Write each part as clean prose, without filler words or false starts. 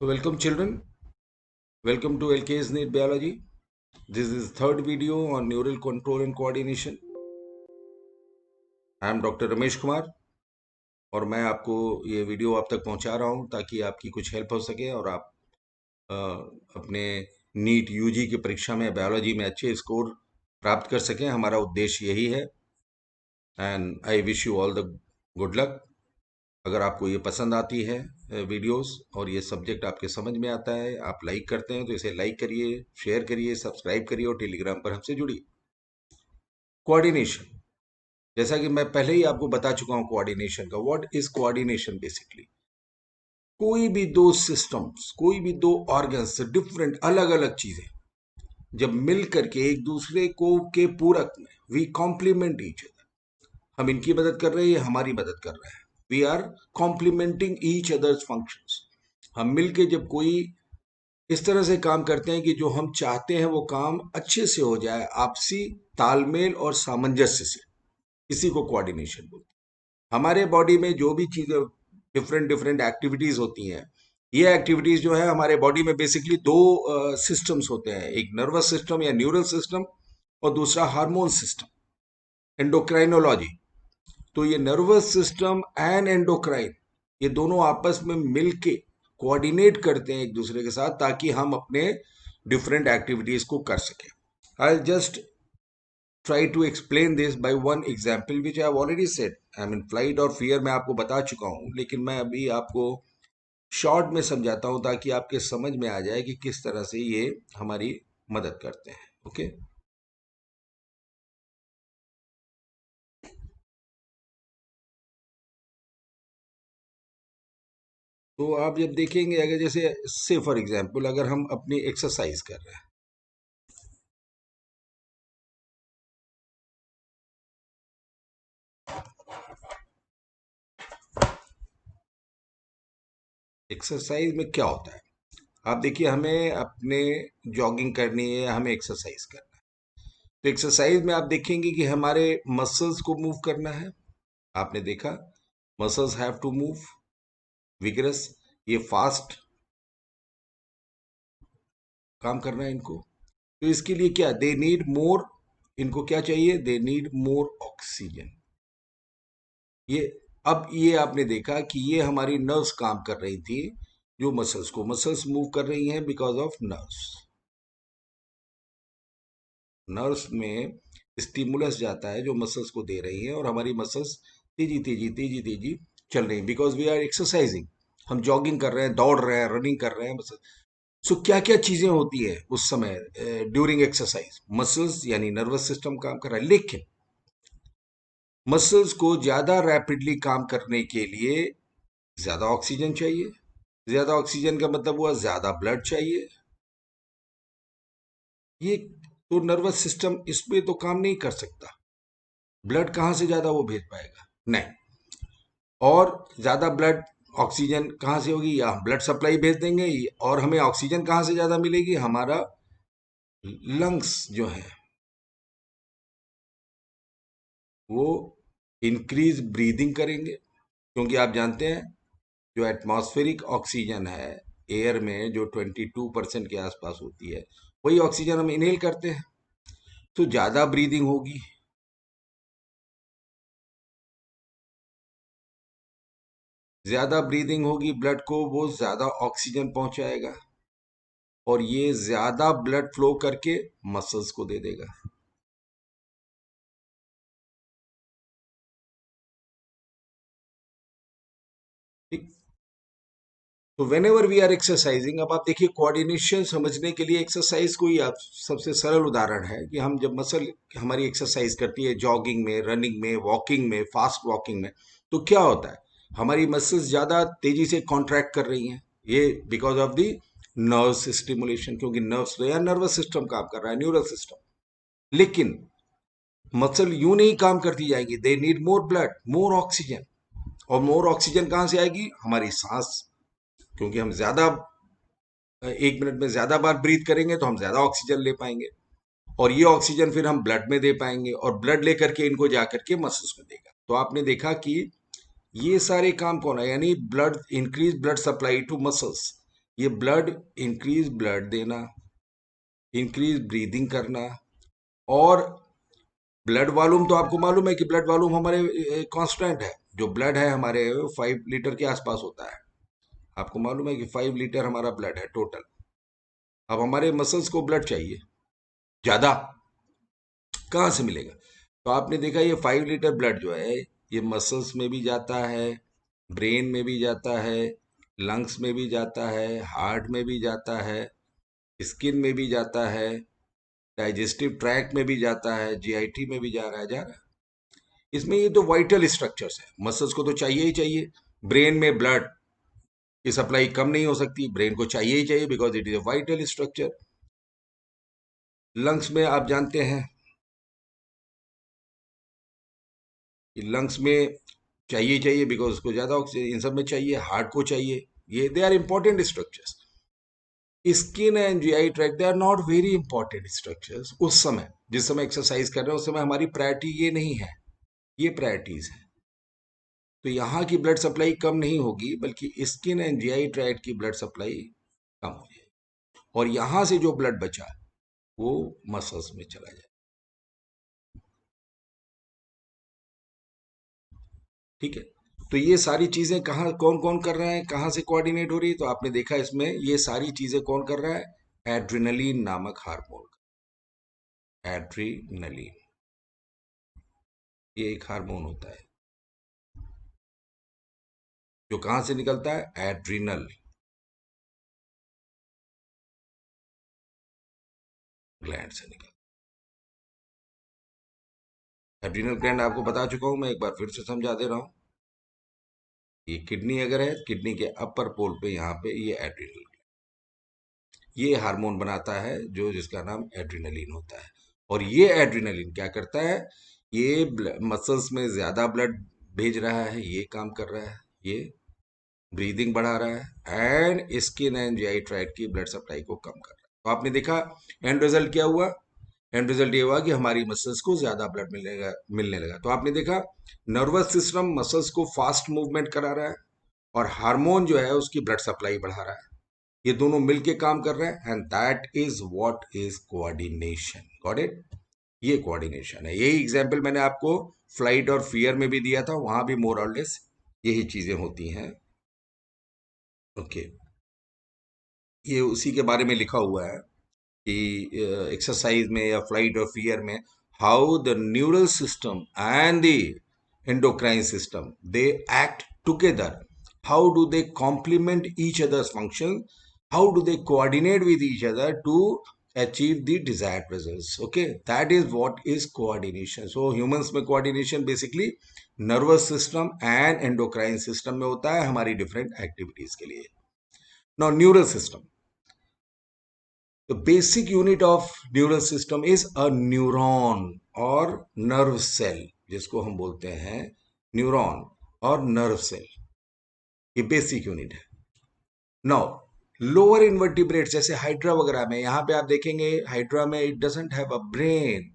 So welcome children, welcome to LK's NEET Biology. This is third video on neural control and coordination. I am Dr. Ramesh Kumar और मैं आपको ये video आप तक पहुंचा रहा हूं ताकि आपकी कुछ हेल्प हो सके और आप अ, अपने नीट यूजी की परीक्षा में बायोलॉजी में अच्छे स्कोर प्राप्त कर सकें। हमारा उद्देश्य यही है and I wish you all the good luck. अगर आपको ये पसंद आती है वीडियोस और ये सब्जेक्ट आपके समझ में आता है, आप लाइक करते हैं तो इसे लाइक करिए, शेयर करिए, सब्सक्राइब करिए और टेलीग्राम पर हमसे जुड़िए। कोऑर्डिनेशन, जैसा कि मैं पहले ही आपको बता चुका हूं कोऑर्डिनेशन का। What is coordination? बेसिकली कोई भी दो सिस्टम्स, कोई भी दो ऑर्गन्स, डिफरेंट अलग अलग चीजें जब मिल करके एक दूसरे को के पूरक में, वी कॉम्प्लीमेंट ईच अदर। हम इनकी मदद कर रहे हैं, ये हमारी मदद कर रहे हैं। We are complementing each others functions. हम मिलके जब कोई इस तरह से काम करते हैं कि जो हम चाहते हैं वो काम अच्छे से हो जाए, आपसी तालमेल और सामंजस्य से, इसी को कोऑर्डिनेशन बोलते हैं। हमारे बॉडी में जो भी चीजें डिफरेंट डिफरेंट एक्टिविटीज होती हैं, ये एक्टिविटीज जो है हमारे बॉडी में बेसिकली दो सिस्टम्स होते हैं, एक नर्वस सिस्टम या न्यूरल सिस्टम और दूसरा हार्मोन सिस्टम, एंडोक्राइनोलॉजी। तो ये नर्वस सिस्टम एंड एंडोक्राइन, ये दोनों आपस में मिलके कोऑर्डिनेट करते हैं एक दूसरे के साथ ताकि हम अपने डिफरेंट एक्टिविटीज को कर सकें। I just try to explain this by one example which I have already said. I mean flight और फियर मैं आपको बता चुका हूं, लेकिन मैं अभी आपको शॉर्ट में समझाता हूं ताकि आपके समझ में आ जाए कि किस तरह से ये हमारी मदद करते हैं। ओके तो आप जब देखेंगे, अगर जैसे से फॉर एग्जांपल अगर हम अपनी एक्सरसाइज कर रहे हैं, एक्सरसाइज में क्या होता है, आप देखिए हमें अपने जॉगिंग करनी है, हमें एक्सरसाइज करना है। तो एक्सरसाइज में आप देखेंगे कि हमारे मसल्स को मूव करना है। आपने देखा muscles have to move vigorous, ये फास्ट काम करना है इनको। तो इसके लिए क्या, दे नीड मोर, इनको क्या चाहिए, दे नीड मोर ऑक्सीजन। ये अब ये आपने देखा कि ये हमारी नर्व्स काम कर रही थी, जो मसल्स मूव कर रही हैं बिकॉज ऑफ नर्व्स। नर्व्स में स्टिमुलस जाता है जो मसल्स को दे रही है और हमारी मसल्स तेजी तेजी तेजी तेजी चल रही है बिकॉज वी आर एक्सरसाइजिंग। हम जॉगिंग कर रहे हैं, दौड़ रहे हैं, रनिंग कर रहे हैं मसल्स। सो क्या क्या चीजें होती है उस समय ड्यूरिंग एक्सरसाइज? मसल्स यानी नर्वस सिस्टम काम कर रहा है, लेकिन मसल्स को ज्यादा रैपिडली काम करने के लिए ज्यादा ऑक्सीजन चाहिए। ज्यादा ऑक्सीजन का मतलब हुआ ज्यादा ब्लड चाहिए। ये तो नर्वस सिस्टम इस पे तो काम नहीं कर सकता। ब्लड कहाँ से ज्यादा वो भेज पाएगा? नहीं। और ज्यादा ब्लड ऑक्सीजन कहाँ से होगी? या हम ब्लड सप्लाई भेज देंगे, और हमें ऑक्सीजन कहाँ से ज्यादा मिलेगी? हमारा लंग्स जो है वो इंक्रीज ब्रीदिंग करेंगे, क्योंकि आप जानते हैं जो एटमॉस्फेरिक ऑक्सीजन है एयर में, जो 22% के आसपास होती है, वही ऑक्सीजन हम इनहेल करते हैं। तो ज्यादा ब्रीदिंग होगी, ज्यादा ब्रीदिंग होगी, ब्लड को वो ज्यादा ऑक्सीजन पहुंचाएगा और ये ज्यादा ब्लड फ्लो करके मसल्स को दे देगा। ठीक। तो whenever we are exercising, अब आप देखिए कोऑर्डिनेशन समझने के लिए एक्सरसाइज कोई आप सबसे सरल उदाहरण है कि हम जब मसल हमारी एक्सरसाइज करती है, जॉगिंग में, रनिंग में, वॉकिंग में, फास्ट वॉकिंग में, तो क्या होता है, हमारी मसल्स ज्यादा तेजी से कॉन्ट्रैक्ट कर रही हैं। ये because of the nerves stimulation, क्योंकि नर्व्स या नर्वस सिस्टम काम कर रहा है, न्यूरल सिस्टम। लेकिन मसल यूं नहीं काम करती जाएगी, they need more blood, more oxygen. और मोर ऑक्सीजन कहां से आएगी? हमारी सांस, क्योंकि हम ज्यादा 1 मिनट में ज्यादा बार ब्रीथ करेंगे तो हम ज्यादा ऑक्सीजन ले पाएंगे और ये ऑक्सीजन फिर हम ब्लड में दे पाएंगे और ब्लड लेकर के इनको जाकर के मसल्स में देगा। तो आपने देखा कि ये सारे काम कौन है, यानी blood, increase blood supply to muscles, ये इंक्रीज ब्लड देना, इंक्रीज ब्रीदिंग करना, और ब्लड वॉल्यूम तो आपको मालूम है कि ब्लड वॉल्यूम हमारे कांस्टेंट है। जो ब्लड है हमारे 5 लीटर के आसपास होता है। आपको मालूम है कि 5 लीटर हमारा ब्लड है टोटल। अब हमारे मसल्स को ब्लड चाहिए ज्यादा, कहाँ से मिलेगा? तो आपने देखा ये 5 लीटर ब्लड जो है ये मसल्स में भी जाता है, ब्रेन में भी जाता है, लंग्स में भी जाता है, हार्ट में भी जाता है, स्किन में भी जाता है, डाइजेस्टिव ट्रैक्ट में भी जाता है, जीआईटी में भी जा रहा है। इसमें ये तो वाइटल स्ट्रक्चर्स है, मसल्स को तो चाहिए ही चाहिए। ब्रेन में ब्लड की सप्लाई कम नहीं हो सकती, ब्रेन को चाहिए ही चाहिए because it is a vital structure. Lungs में आप जानते हैं कि लंग्स में चाहिए ही चाहिए बिकॉज उसको ज्यादा ऑक्सीजन इन सब में चाहिए, हार्ट को चाहिए। ये they are important structures. Skin and GI tract they are not very important structures उस समय, जिस समय एक्सरसाइज कर रहे हैं उस समय हमारी प्रायोरिटी ये नहीं है, ये प्रायोरिटीज है। तो यहाँ की ब्लड सप्लाई कम नहीं होगी बल्कि स्किन एंड जीआई ट्रैक्ट की ब्लड सप्लाई कम हो जाएगी, और यहाँ से जो ब्लड बचा वो मसल्स में चला जाए। ठीक है, तो ये सारी चीजें कहाँ कौन कौन कर रहे हैं, कहाँ से कोऑर्डिनेट हो रही है? तो आपने देखा इसमें ये सारी चीजें कौन कर रहा है? एड्रिनलिन नामक हार्मोन। एड्रिनलिन ये एक हार्मोन होता है जो कहां से निकलता है? एड्रिनल ग्लैंड से निकलता है। एड्रिनल ग्लैंड आपको बता चुका हूं, मैं एक बार फिर से समझा दे रहा हूं। ये किडनी अगर है, किडनी के अपर पोल पे यहाँ पे ये एड्रिनल, ये हार्मोन बनाता है जो जिसका नाम एड्रिनलिन होता है। और ये एड्रिनलिन क्या करता है? ये मसल्स में ज्यादा ब्लड भेज रहा है, ये काम कर रहा है, ये ब्रीदिंग बढ़ा रहा है, and skin and GI tract की ब्लड सप्लाई को कम कर रहा है। तो आपने देखा एंड रिजल्ट क्या हुआ? एंड रिजल्ट ये हुआ कि हमारी मसल्स को ज्यादा ब्लड मिलने लगा। तो आपने देखा नर्वस सिस्टम मसल्स को फास्ट मूवमेंट करा रहा है, और हार्मोन जो है उसकी ब्लड सप्लाई बढ़ा रहा है। ये दोनों मिलके काम कर रहे हैं, and that is what is coordination. Got it? ये कोऑर्डिनेशन है। यही एग्जांपल मैंने आपको फ्लाइट और फियर में भी दिया था, वहां भी मोर और लेस यही चीजें होती हैं। ओके, ये उसी के बारे में लिखा हुआ है कि एक्सरसाइज में या फ्लाइट और फियर में how the neural system and the endocrine system they act together, how do they complement each other's function, how do they coordinate with each other to achieve the desired results. Okay, that is what is coordination. So humans में coordination basically nervous system and endocrine system में होता है हमारी different activities के लिए। now neural system, the basic unit of neural system is a neuron और nerve cell, जिसको हम बोलते हैं न्यूरॉन और नर्व सेल। ये बेसिक यूनिट है। नाउ लोअर इन्वर्टिब्रेट जैसे हाइड्रा वगैरह में, यहां पे आप देखेंगे हाइड्रा में it doesn't have a brain,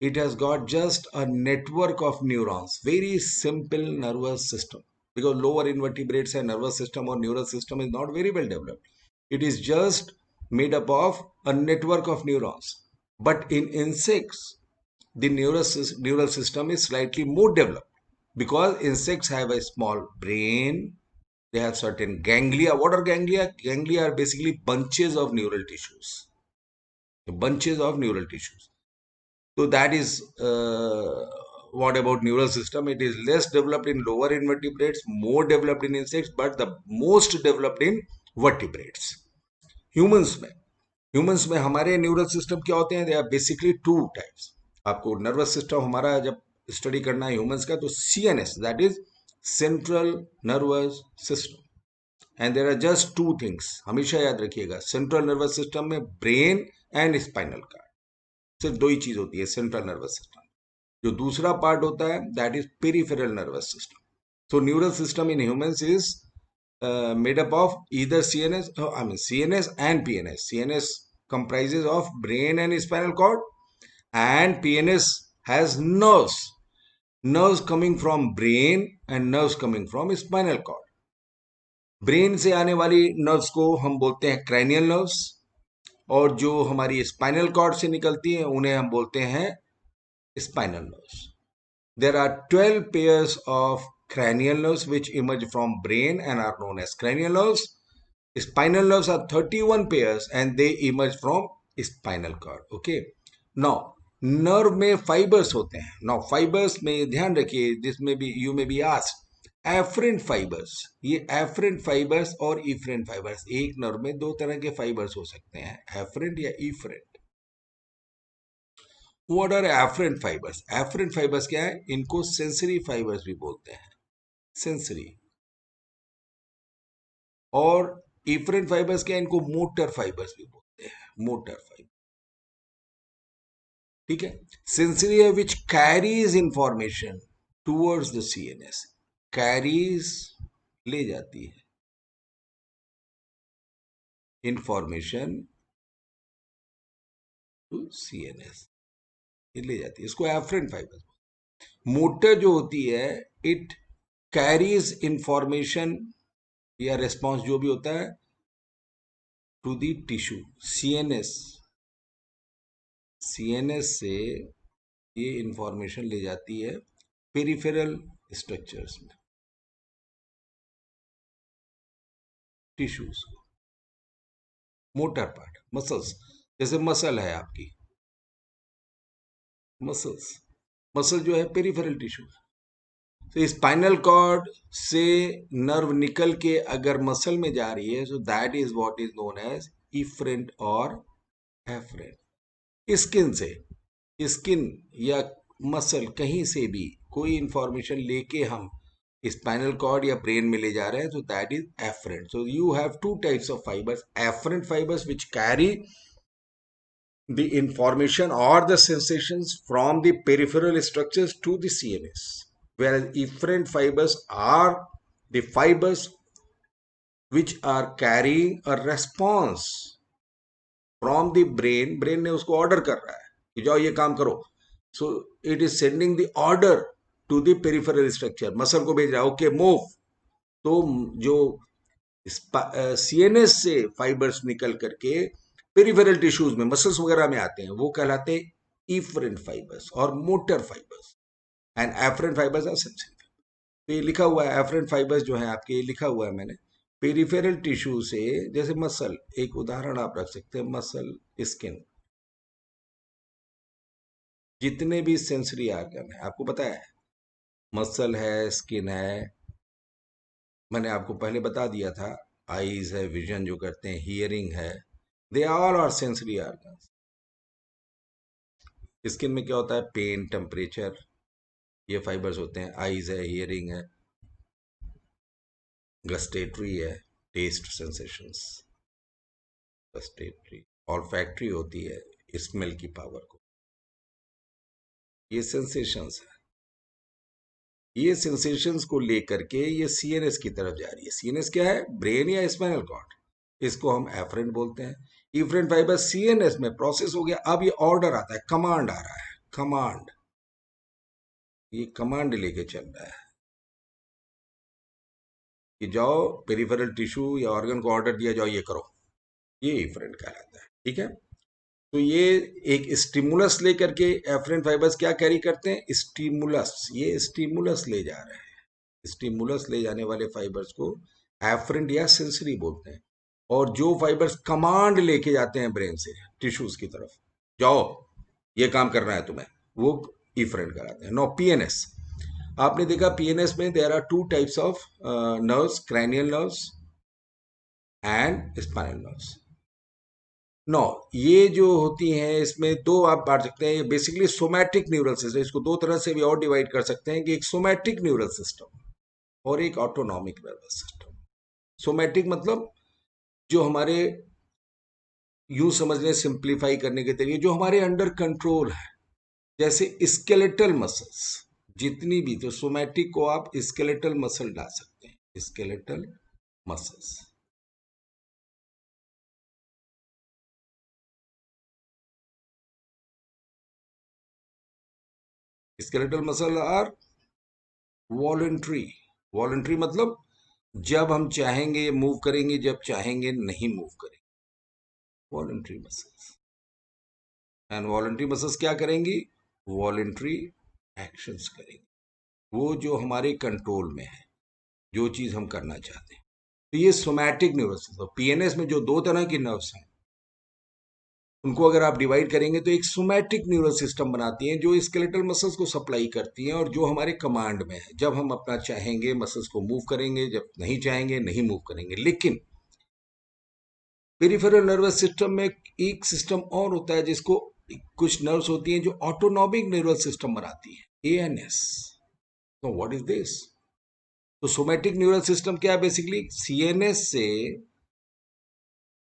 it has got just a network of neurons, very simple nervous system, because lower invertebrates है नर्वस सिस्टम और neural system is not very well developed, it is just made up of a network of neurons. But in insects, the neural system is slightly more developed because insects have a small brain, they have certain ganglia. What are ganglia? Ganglia are basically bunches of neural tissues. Bunches of neural tissues. So that is what about neural system? It is less developed in lower invertebrates, more developed in insects, but the most developed in vertebrates. Humans में, humans में हमारे neural system क्या होते हैं? They are basically two types. आपको nervous system हमारा जब study करना है ह्यूमंस का, तो CNS, that is central nervous system, and there are just two things, हमेशा याद रखिएगा, सेंट्रल नर्वस सिस्टम में ब्रेन एंड स्पाइनल कार्ड, सिर्फ दो ही चीज होती है सेंट्रल नर्वस सिस्टम। जो दूसरा पार्ट होता है that is peripheral nervous system. So neural system in humans is made up of either CNS, CNS and PNS. CNS comprises of brain and spinal cord, and PNS has nerves. Nerves coming from brain and nerves coming from spinal cord. Brain से आने वाली nerves को हम बोलते हैं cranial nerves, और जो हमारी स्पाइनल कॉर्ड से निकलती है उन्हें हम बोलते हैं spinal nerves. There are 12 pairs of cranial nerves which emerge from brain and are known as cranial nerves. Spinal nerves are 31 pairs and they emerge from spinal cord. Okay. Now, nerve में fibers होते हैं. Now, fibers में ध्यान रखिए, जिसमें भी you may be asked, afferent fibres. ये afferent fibres और इफरेंट फाइबर्स, एक नर्व में दो तरह के फाइबर्स हो सकते हैं, एफरेंट या efferent. What are afferent fibres? Afferent fibres क्या है? इनको सेंसरी फाइबर्स भी बोलते हैं, सेंसरी. और इफरेंट फाइबर्स क्या है? इनको मोटर फाइबर्स भी बोलते हैं, मोटर फाइबर. ठीक है. सेंसरी है which carries information towards the CNS. Carries, ले जाती है इंफॉर्मेशन टू सीएनएस, ये ले जाती है, इसको एफरेंट फाइबर्स. मोटर जो होती है, इट कैरीज इंफॉर्मेशन या रिस्पॉन्स जो भी होता है to the tissue, CNS. CNS से ये इंफॉर्मेशन ले जाती है पेरिफेरल स्ट्रक्चर्स में, टिश्यूज को. मोटर पार्ट, मसल्स, जैसे मसल है आपकी, मसल्स, मसल जो है पेरिफेरल टिश्यू. तो स्पाइनल कॉर्ड से नर्व निकल के अगर मसल में जा रही है, so that is what is known as efferent और एफरेंट. स्किन से, स्किन या मसल कहीं से भी कोई इंफॉर्मेशन लेके हम स्पाइनल कॉर्ड या ब्रेन में ले जा रहे हैं, तो that is afferent. So you have two types of fibres, afferent fibres which carry the information or the sensations from the peripheral structures to the CNS, whereas efferent fibers are the fibers which are carrying a response from the brain. Brain ने उसको order कर रहा है कि जाओ ये काम करो. So it is sending the order to the peripheral structure, muscle को भेज रहा है, ओके मूव. तो जो सीएनएस से फाइबर्स निकल करके पेरिफेरल टिश्यूज में, मसल्स वगैरह में आते हैं, वो कहलाते हैं इफरेंट फाइबर्स और motor fibres. And afferent fibres are sensitive. तो ये लिखा हुआ है, एफरेंट फाइबर्स जो है आपके, ये लिखा हुआ है मैंने, पेरिफेरल टिश्यू से, जैसे मसल, एक उदाहरण आप रख सकते हैं, मसल, स्किन, जितने भी सेंसरी आर्गन है आपको पता है, मसल है, स्किन है, मैंने आपको पहले बता दिया था, आईज है, विजन जो करते हैं, हियरिंग है, they all are sensory organs. Skin में क्या होता है? पेन, टेम्परेचर, ये फाइबर्स होते हैं. आईज है, हियरिंग है, गस्टेटरी है, टेस्ट सेंसेशंस, गस्टेटरी. ऑल्फैक्टरी होती है, स्मेल की पावर को. ये सेंसेशंस है. ये सेंसेशंस को लेकर के ये सीएनएस की तरफ जा रही है. सीएनएस क्या है? ब्रेन या स्पाइनल कॉर्ड. इसको हम एफरेंट बोलते हैं. इफरेंट फाइबर सीएनएस में प्रोसेस हो गया, अब ये ऑर्डर आता है, कमांड आ रहा है, कमांड, ये कमांड लेके चल रहा है कि जाओ पेरिफेरल टिश्यू या ऑर्गन को ऑर्डर दिया, जाओ ये करो. ये इफरेंट कहलाता है. ठीक है. तो ये एक स्टिमुलस लेकर के एफरेंट फाइबर्स क्या कैरी करते हैं? स्टिमुलस. ये स्टिमुलस ले जा रहे हैं. स्टिमुलस ले जाने वाले फाइबर्स को एफरेंट या सेंसरी बोलते हैं. और जो फाइबर्स कमांड लेके जाते हैं ब्रेन से टिश्यूज की तरफ, जाओ ये काम करना है तुम्हें, वो इफरेंट कराते हैं. No, PNS. आपने देखा पीएनएस में there are two types of nerves, cranial nerves and spinal nerves. No, ये जो होती हैं इसमें दो आप बांट सकते हैं. ये बेसिकली सोमैटिक न्यूरल सिस्टम, इसको दो तरह से भी और डिवाइड कर सकते हैं कि एक सोमैटिक न्यूरल सिस्टम और एक ऑटोनॉमिक नर्वस सिस्टम. सोमैटिक मतलब जो हमारे, यूं समझ लें सिंप्लीफाई करने के तरीके, जो हमारे अंडर कंट्रोल है, जैसे स्केलेटल मसल्स जितनी भी, तो सोमैटिक को आप स्केलेटल मसल डाल सकते हैं, skeletal muscles. Skeletal muscle are voluntary. Voluntary मतलब जब हम चाहेंगे मूव करेंगे, जब चाहेंगे नहीं मूव करेंगे। Voluntary muscles. And voluntary muscles क्या करेंगी? वॉलंटरी एक्शंस करेंगी, वो जो हमारे कंट्रोल में है, जो चीज हम करना चाहते हैं। तो ये सोमैटिक नर्वस सिस्टम। पीएनएस में जो दो तरह की नर्व्स हैं, उनको अगर आप डिवाइड करेंगे तो एक सोमैटिक न्यूरल सिस्टम बनाती हैं, जो स्केलेटल मसल्स को सप्लाई करती हैं और जो हमारे कमांड में है। जब हम अपना चाहेंगे मसल्स को मूव करेंगे, जब नहीं चाहेंगे नहीं मूव करेंगे। लेकिन पेरिफेरल नर्वस सिस्टम में एक सिस्टम और होता है, जिसको कुछ नर्व्स होती हैं जो ऑटोनॉमिक नर्वस सिस्टम बनाती है, एएनएस। तो व्हाट इज दिस? तो सोमैटिक न्यूरल सिस्टम क्या है? बेसिकली सीएनएस से,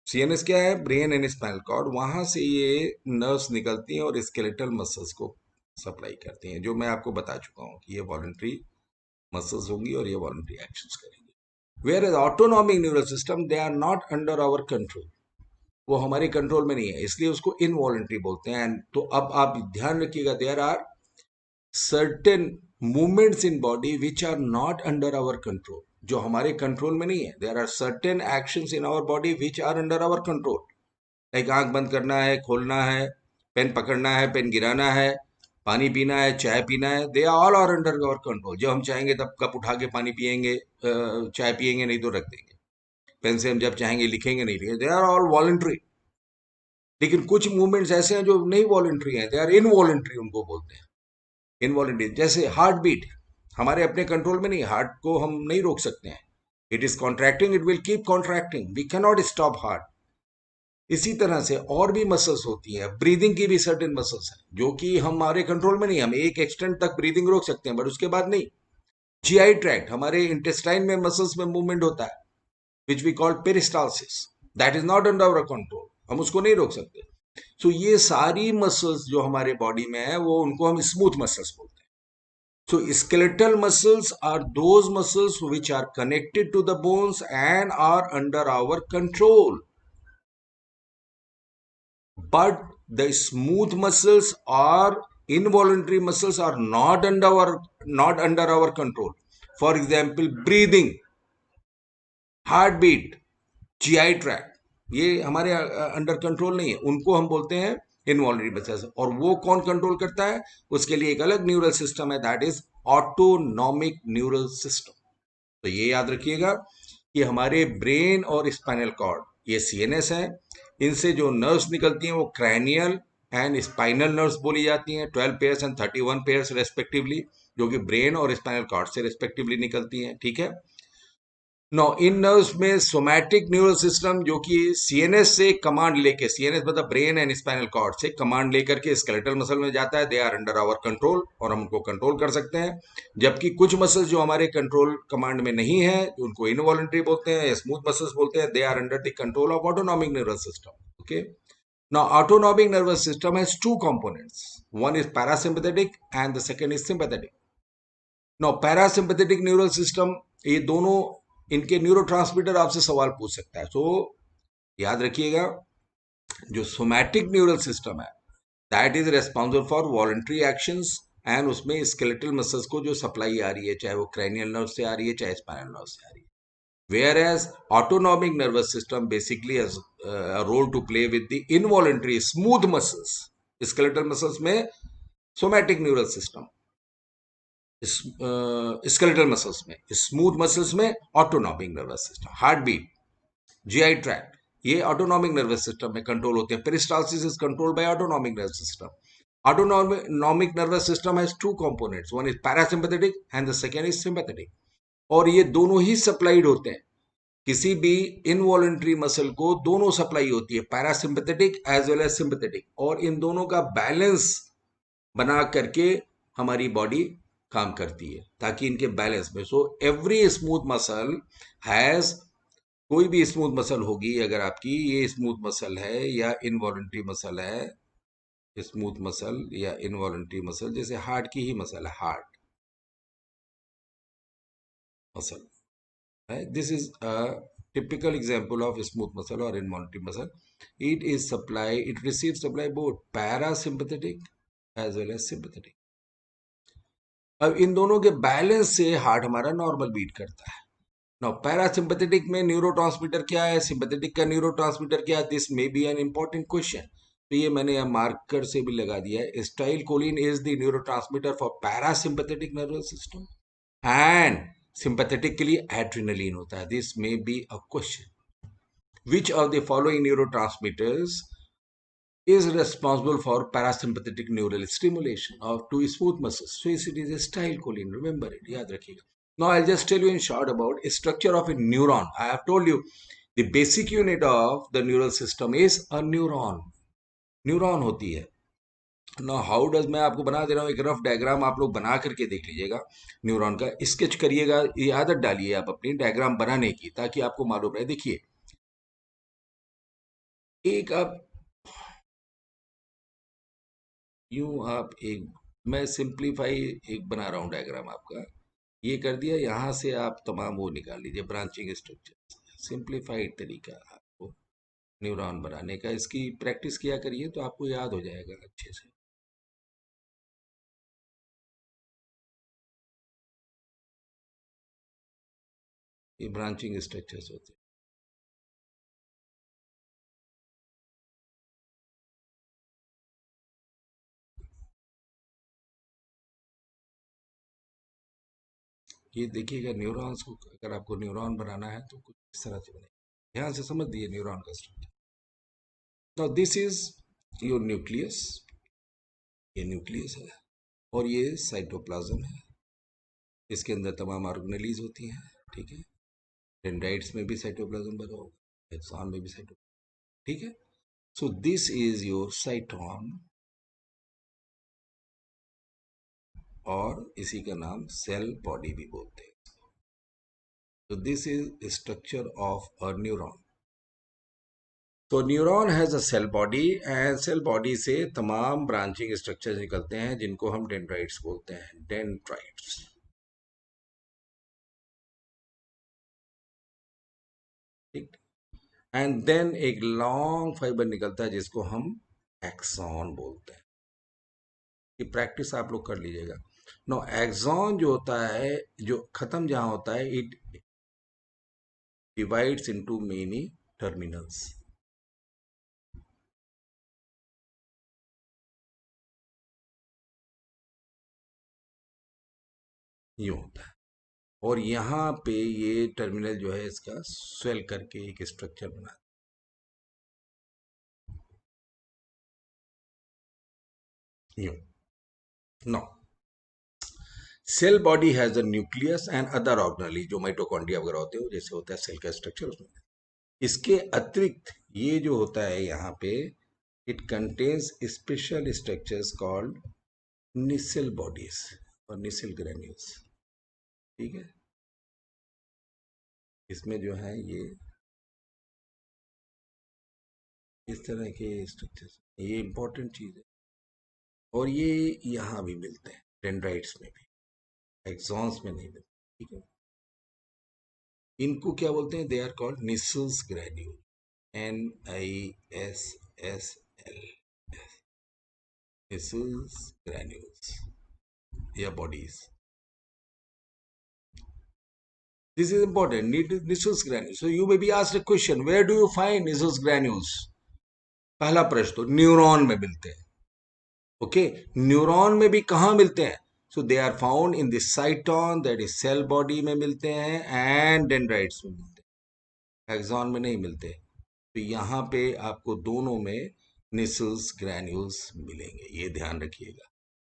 सीएनएस क्या है? ब्रेन एंड स्पाइनल कॉर्ड, वहां से ये नर्व्स निकलती हैं और स्केलेटल मसल्स को सप्लाई करती हैं, जो मैं आपको बता चुका हूं कि ये वॉलंटरी मसल्स होंगी और ये वॉलंटरी एक्शंस करेंगे। Whereas autonomic neural system, they are not under our control, वो हमारे कंट्रोल में नहीं है, इसलिए उसको इनवॉलंटरी बोलते हैं। तो अब आप ध्यान रखिएगा, there are certain movements in body which are not under our control, जो हमारे कंट्रोल में नहीं है। There are certain actions in our body which are under our control. Like आंख बंद करना है, खोलना है, पेन पकड़ना है, पेन गिराना है, पानी पीना है, चाय पीना है, they all are under our control. जब हम चाहेंगे तब कप उठा के पानी पियेंगे, चाय पियेंगे, नहीं तो रख देंगे। पेन से हम जब चाहेंगे लिखेंगे, नहीं लिखेंगे, दे आर ऑल वॉलंटरी। लेकिन कुछ मूवमेंट्स ऐसे हैं जो नहीं वॉलंटरी हैं, दे आर इनवॉलंटरी, उनको बोलते हैं इनवॉलंटरी। जैसे हार्ट बीट हमारे अपने कंट्रोल में नहीं, हार्ट को हम नहीं रोक सकते हैं। It is contracting, it will keep contracting, we can not stop heart. इसी तरह से और भी मसल्स होती हैं, ब्रीदिंग की भी सर्टेन मसल्स हैं जो कि हमारे कंट्रोल में नहीं। हम एक एक्सटेंट तक ब्रीदिंग रोक सकते हैं, बट उसके बाद नहीं। जीआई ट्रैक्ट, हमारे इंटेस्टाइन में मसल्स में मूवमेंट होता है, which we call peristalsis, that is not under our control, हम उसको नहीं रोक सकते। सो ये सारी मसल्स जो हमारे बॉडी में है, वो उनको हम स्मूथ मसल्स बोलते हैं। So skeletal muscles are those muscles which are connected to the bones and are under our control. But the smooth muscles or involuntary muscles are not under our control. For example, breathing, heartbeat, GI tract, ये हमारे under control नहीं है, उनको हम बोलते हैं involuntary muscles. और वो कौन कंट्रोल करता है? उसके लिए एक अलग न्यूरल सिस्टम है, that is autonomic neural system. तो ये याद रखिएगा कि हमारे ब्रेन और स्पाइनल कॉर्ड, ये सीएनएस है, इनसे जो नर्व्स निकलती हैं वो क्रैनियल एंड स्पाइनल नर्व्स बोली जाती हैं, 12 पेयर्स एंड 31 पेयर्स रेस्पेक्टिवली, जो कि ब्रेन और स्पाइनल कॉर्ड से रेस्पेक्टिवली निकलती हैं। ठीक है। नो, इन नर्व्स में सोमैटिक न्यूरल सिस्टम, जो कि सीएनएस से कमांड लेके, सीएनएस मतलब ब्रेन एंड स्पाइनल कॉर्ड से कमांड लेकर के स्केलेटल मसल में जाता है, they are under our control और हम उनको कंट्रोल कर सकते हैं। जबकि कुछ मसल्स जो हमारे कंट्रोल कमांड में नहीं है, उनको इनवॉलंटरी बोलते हैं या स्मूथ मसल्स बोलते हैं, they are under the control of autonomic nervous system. Okay. Now autonomic nervous system has two components, one is parasympathetic and the second is sympathetic. No, parasympathetic neural system, ये दोनों, इनके neurotransmitter आपसे सवाल पूछ सकता है। तो याद रखिएगा, जो सोमैटिक न्यूरल सिस्टम है, that is responsible for voluntary actions, and उसमें स्केलेटल मसल्स को जो सप्लाई आ रही है, चाहे वो क्रैनियल नर्व से आ रही है, चाहे स्पाइनल नर्व से आ रही है। Whereas autonomic nervous system basically has a role to play with the involuntary smooth muscles, skeletal muscles में somatic neural system, skeletal muscles में स्मूथ मसल्स में autonomic nervous system. Heart beat, GI tract, ये autonomic nervous system में control होते हैं। Peristalsis is controlled by autonomic nervous system. Autonomic nervous system has two components, one is parasympathetic and the second is sympathetic. और ये दोनों ही supplied होते हैं, किसी भी इनवॉलंटरी मसल को दोनों सप्लाई होती है, parasympathetic as well as sympathetic, और इन दोनों का बैलेंस बना करके हमारी बॉडी काम करती है, ताकि इनके बैलेंस में। So every smooth muscle has, कोई भी स्मूथ मसल होगी अगर आपकी, ये स्मूथ मसल है या इनवॉलंटरी मसल है, स्मूथ मसल या इनवॉलंटरी मसल, जैसे हार्ट की ही मसल है, हार्ट मसल है, this is a typical example of smooth muscle or involuntary muscle. It is supply, it receives supply both parasympathetic as well as sympathetic. अब इन दोनों के balance से heart हमारा normal beat करता है। नाउ पैरासिम्पथेटिक में neurotransmitter क्या है, सिंपैथेटिक का न्यूरोट्रांसमीटर क्या है, this may B an important question. तो ये मैंने यहाँ मार्कर से भी लगा दिया है। Acetylcholine is the neurotransmitter for parasympathetic nervous system and sympathetic के लिए एड्रेनलिन होता है। This may be a question. Which of the following neurotransmitters is responsible for parasympathetic neural stimulation of two smooth muscles. So it is acetylcholine. Remember it. याद रखिएगा. Now I'll just tell you in short about structure of a neuron. I have told you the basic unit of the neural system is a neuron. Neuron होती है ना। How does, मैं आपको बना दे रहा हूँ एक रफ डायग्राम, आप लोग बना करके देख लीजिएगा। न्यूरॉन का स्केच करिएगा, ये आदत डालिए आप अपनी डायग्राम बनाने की, ताकि आपको मालूम रहे। देखिए, एक आप यूं आप एक, मैं सिंप्लीफाई एक बना रहा हूँ डायग्राम आपका। ये कर दिया, यहाँ से आप तमाम वो निकाल लीजिए ब्रांचिंग स्ट्रक्चर। सिंप्लीफाइड तरीका आपको न्यूरॉन बनाने का, इसकी प्रैक्टिस किया करिए तो आपको याद हो जाएगा अच्छे से। ये ब्रांचिंग स्ट्रक्चर्स होते हैं। ये देखिएगा न्यूरॉन्स को, अगर आपको न्यूरॉन बनाना है तो कुछ इस तरह से बने। ध्यान से समझ दिए न्यूरॉन का structure. Now this is your nucleus. ये न्यूक्लियस है और ये साइटोप्लाज्म है। इसके अंदर तमाम ऑर्गेनेलीज होती हैं, ठीक है। डेंड्राइट्स में भी साइटोप्लाज्म बना होगा, एक्सॉन में भी साइटोप्लाज्म, ठीक है। सो दिस इज योर साइटोन, और इसी का नाम सेल बॉडी भी बोलते हैं। तो this is structure of a neuron. तो neuron has a cell body, and cell body से तमाम ब्रांचिंग स्ट्रक्चर निकलते हैं, जिनको हम डेंड्राइट्स बोलते हैं, डेंड्राइट्स, ठीक। एंड देन एक लॉन्ग फाइबर निकलता है जिसको हम एक्सॉन बोलते हैं। ये प्रैक्टिस आप लोग कर लीजिएगा। नो, एक्सॉन जो होता है, जो खत्म जहां होता है, it divides into many terminals. ये होता है, और यहाँ पे ये टर्मिनल जो है इसका स्वेल करके एक स्ट्रक्चर बना। You, know, cell body has a nucleus and other organelles, जो माइटोकॉन्ड्रिया वगैरह होते हैं, जैसे होता है सेल का स्ट्रक्चर उसमें। इसके अतिरिक्त ये जो होता है यहाँ पे, it contains special structures called Nissl bodies और निसेल ग्रेन्यूल्स, ठीक है। इसमें जो है ये इस तरह के स्ट्रक्चर्स, ये इंपॉर्टेंट चीज है। और ये यहाँ भी मिलते हैं, डेंड्राइट्स में भी, एक्सॉन्स में नहीं मिलते, ठीक है। इनको क्या बोलते हैं, they are called Nissl's granule, NISSL, Nissl's granules या bodies. This is important. Nisus granules. So you may be asked a question: Where do you find Nisus granules? पहला प्रश्न तो न्यूरॉन में मिलते हैं। ओके, न्यूरॉन में भी कहाँ मिलते हैं? So they are found in the cyton, that is cell body में मिलते हैं, एंड डेंड्राइट्स में मिलते हैं, एक्सॉन में नहीं मिलते। तो यहाँ पे आपको दोनों में निसल्स ग्रैन्यूल्स मिलेंगे, ये ध्यान रखिएगा।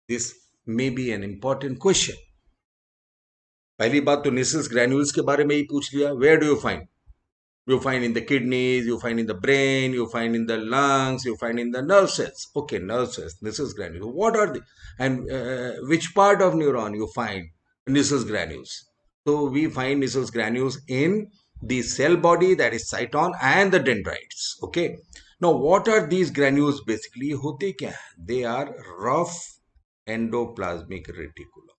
This may B an important question. पहली बात तो निसल्स ग्रैन्यूल्स के बारे में ही पूछ लिया। Where do you find? You find in the kidneys, you find in the brain, you find in the lungs, you find in the nerve cells. Okay, nerve cells, Nissus granules. What are the, and which part of neuron you find Nissus granules? So we find Nissus granules in the cell body, that is cyton, and the dendrites. Okay. Now, what are these granules basically? होते क्या हैं? They are rough endoplasmic reticulum.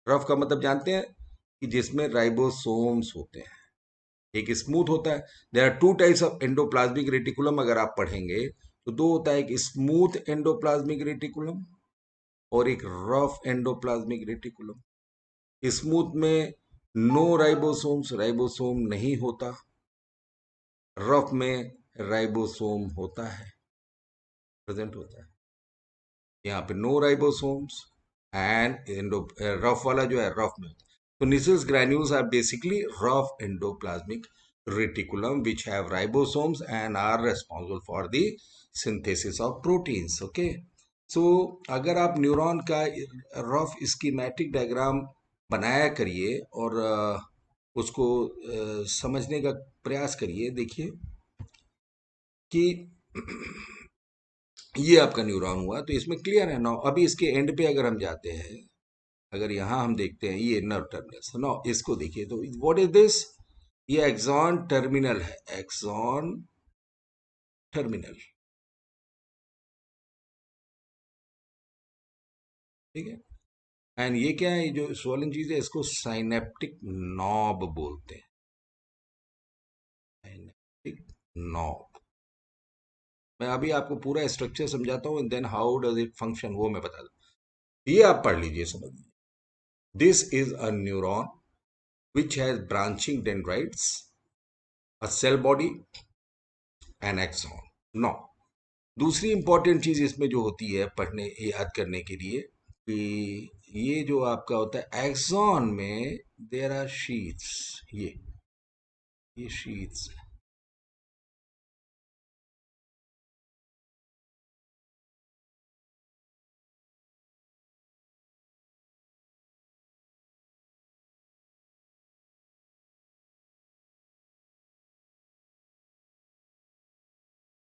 Rough का मतलब जानते हैं कि जिसमें ribosomes होते हैं। एक स्मूथ होता है। There are two types of endoplasmic reticulum, अगर आप पढ़ेंगे तो दो होता है, एक स्मूथ एंडोप्लाज्मिक रेटिकुलम और एक रफ एंडोप्लाज्मिक रेटिकुलम। स्मूथ में नो राइबोसोम्स, राइबोसोम नहीं होता। रफ में राइबोसोम होता है, प्रेजेंट होता है। यहाँ पे no ribosomes and endo, rough वाला जो है रफ में होता है। तो Nissl's granules are basically rough endoplasmic reticulum which have ribosomes and are responsible for the synthesis of proteins. Okay, so अगर आप न्यूरॉन का रफ स्कीमेटिक डायग्राम बनाया करिए और उसको समझने का प्रयास करिए, देखिए कि ये आपका न्यूरॉन हुआ, तो इसमें क्लियर है ना। अभी इसके एंड पे अगर हम जाते हैं, अगर यहाँ हम देखते हैं ये नर्व टर्मिनस नो, इसको देखिए तो व्हाट इज दिस, ये एक्सॉन टर्मिनल है, एक्सॉन टर्मिनल, ठीक है। एंड ये क्या है, ये जो सोलन चीज है इसको साइनेप्टिक नॉब बोलते हैं, साइनेप्टिक नॉब। मैं अभी आपको पूरा स्ट्रक्चर समझाता हूँ, then how does it function वो मैं बता दूँ। ये आप पढ़ लीजिए, समझ लीजिए। This is a neuron which has branching dendrites, a cell body, an axon. Now, दूसरी इंपॉर्टेंट चीज इसमें जो होती है पढ़ने याद करने के लिए, कि ये जो आपका होता है एक्सॉन में देर आर शीट्स, ये शीट्स,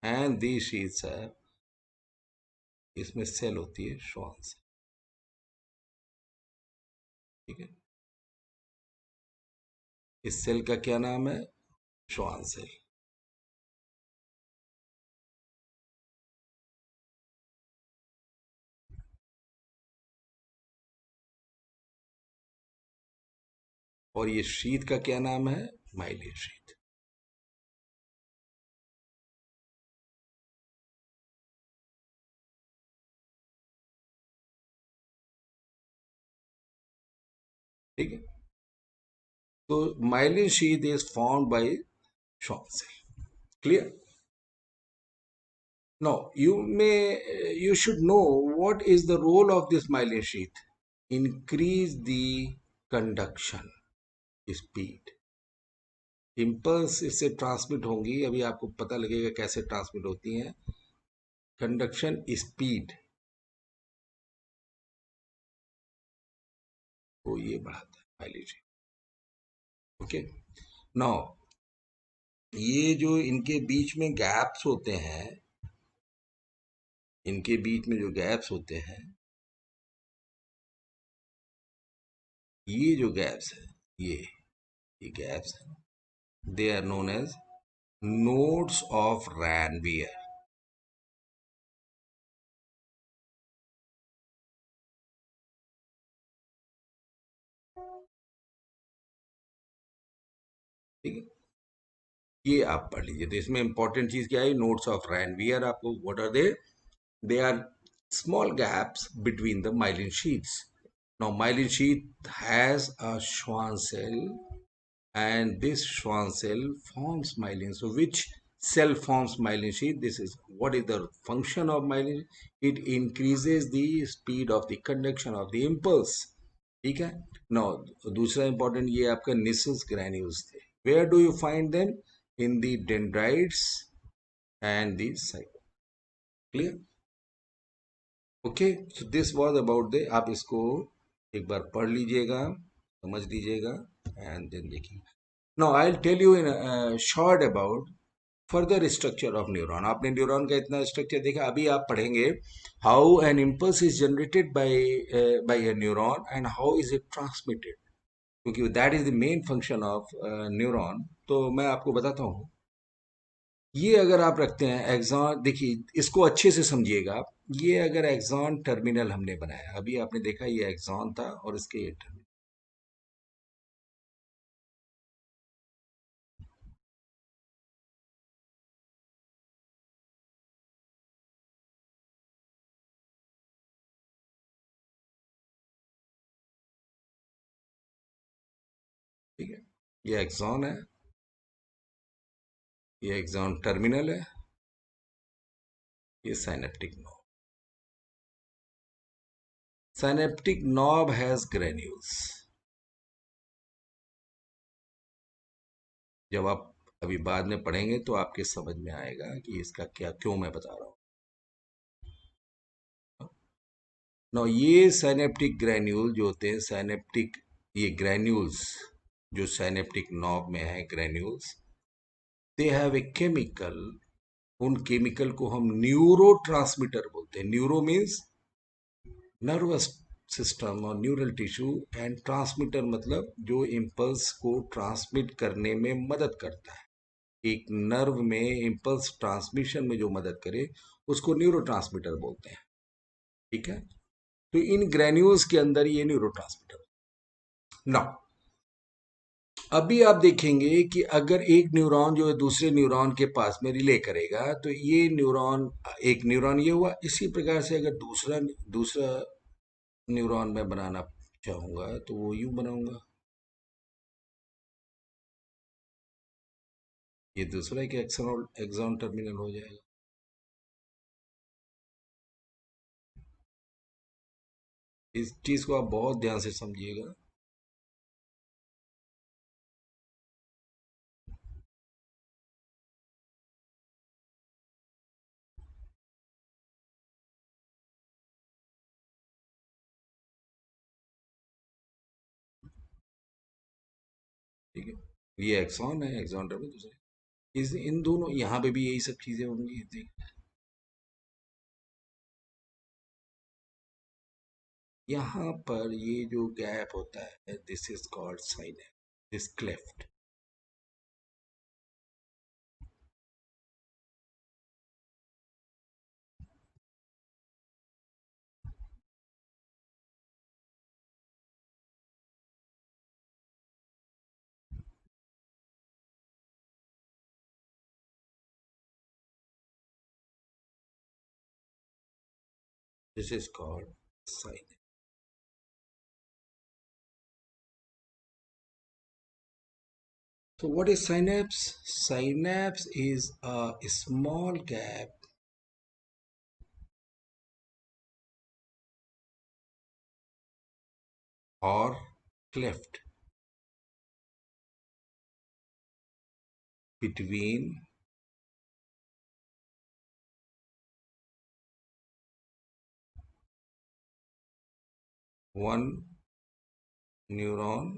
एंड दी शीट्स है, इसमें सेल होती है श्वान से, ठीक है। इस सेल का क्या नाम है, श्वान सेल। और ये शीत का क्या नाम है, माइलिन शीत, ठीक है। तो myelin sheath is formed by Schwann cell, clear. Now, you should know what is the role of this myelin sheath. Increase the conduction speed. Impulse इससे ट्रांसमिट होंगी, अभी आपको पता लगेगा कैसे ट्रांसमिट होती हैं। कंडक्शन स्पीड को ये बढ़ाता है माइलिन sheath। ओके, नाउ ये जो इनके बीच में गैप्स होते हैं, इनके बीच में जो गैप्स होते हैं, ये जो गैप्स है, ये गैप्स है, they are known as nodes of Ranvier, ठीक है। ये आप पढ़ लीजिए, तो इसमें इंपॉर्टेंट चीज क्या है, नोट्स ऑफ रैनवियर आपको what are they are small gaps between the myelin sheaths. Now myelin sheath has a Schwann cell and this Schwann cell forms myelin. So which cell forms myelin sheath? This is what is the function of myelin? It increases the speed of the conduction of the impulse, ठीक है। Now दूसरा important ये आपका Nissl's granules थे, where do you find them, in the dendrites and the cyto, clear. Okay, so this was about the, आप इसको एक बार पढ़ लीजिएगा, समझ लीजिएगा, एंड देन देखिए। Now I will tell you in short about further structure of neuron. आपने न्यूरॉन का इतना स्ट्रक्चर देखा, अभी आप पढ़ेंगे how an impulse is generated by a neuron and how is it transmitted, क्योंकि that is the main function of neuron. तो मैं आपको बताता हूँ, ये अगर आप रखते हैं एक्सॉन, देखिए इसको अच्छे से समझिएगा आप, ये अगर एक्सॉन टर्मिनल हमने बनाया, अभी आपने देखा ये एक्सॉन था और इसके ये टर्मिनल, ठीक है, ये एक्सॉन है, ये एक्सॉन टर्मिनल है, ये synaptic knob. Synaptic knob has granules. जब आप अभी बाद में पढ़ेंगे तो आपके समझ में आएगा कि इसका क्या, क्यों मैं बता रहा हूँ। ना ये साइनेप्टिक ग्रैन्यूल जो होते हैं, साइनेप्टिक ये ग्रैन्यूल्स जो साइनेप्टिक नॉब में है, granules, they have a chemical. उन केमिकल को हम न्यूरो ट्रांसमीटर बोलते हैं। न्यूरो मीन्स नर्वस सिस्टम और न्यूरल टिश्यू, एंड ट्रांसमीटर मतलब जो इम्पल्स को ट्रांसमिट करने में मदद करता है। एक नर्व में इम्पल्स ट्रांसमिशन में जो मदद करे उसको न्यूरो ट्रांसमीटर बोलते हैं। ठीक है, तो इन ग्रैन्यूल्स के अंदर ये न्यूरो ट्रांसमीटर ना। अभी आप देखेंगे कि अगर एक न्यूरॉन जो है दूसरे न्यूरॉन के पास में रिले करेगा तो ये न्यूरॉन, एक न्यूरॉन ये हुआ। इसी प्रकार से अगर दूसरा दूसरा न्यूरॉन मैं बनाना चाहूंगा तो वो यूं बनाऊंगा। ये दूसरा एक एक्सॉन एक्सॉन टर्मिनल हो जाएगा। इस चीज को आप बहुत ध्यान से समझिएगा। ठीक है, ये एक्सॉन है, एक्सॉन टर्मिनल दूसरा। इस इन दोनों यहाँ पे भी यही सब चीजें होंगी। देख, यहाँ पर ये जो गैप होता है, this is called synapse, this cleft. This is called synapse. So what is synapse? Synapse is a small gap or cleft between one neuron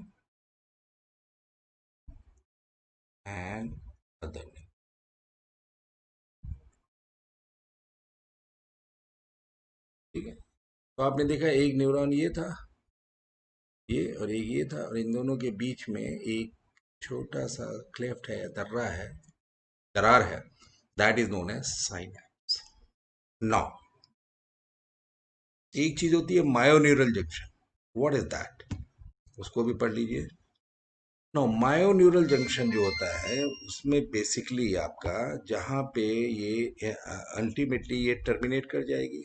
and other neuron. ठीक है, तो आपने देखा एक न्यूरॉन ये था, ये और एक ये था, और इन दोनों के बीच में एक छोटा सा क्लेफ्ट है, दर्रा है, दरार है। That is known as synapse. Now एक चीज होती है myoneural junction. What is that? उसको भी पढ़ लीजिए। नो, मायोन्यूरल जंक्शन जो होता है उसमें बेसिकली आपका जहाँ पे ये अल्टीमेटली ये टर्मिनेट कर जाएगी।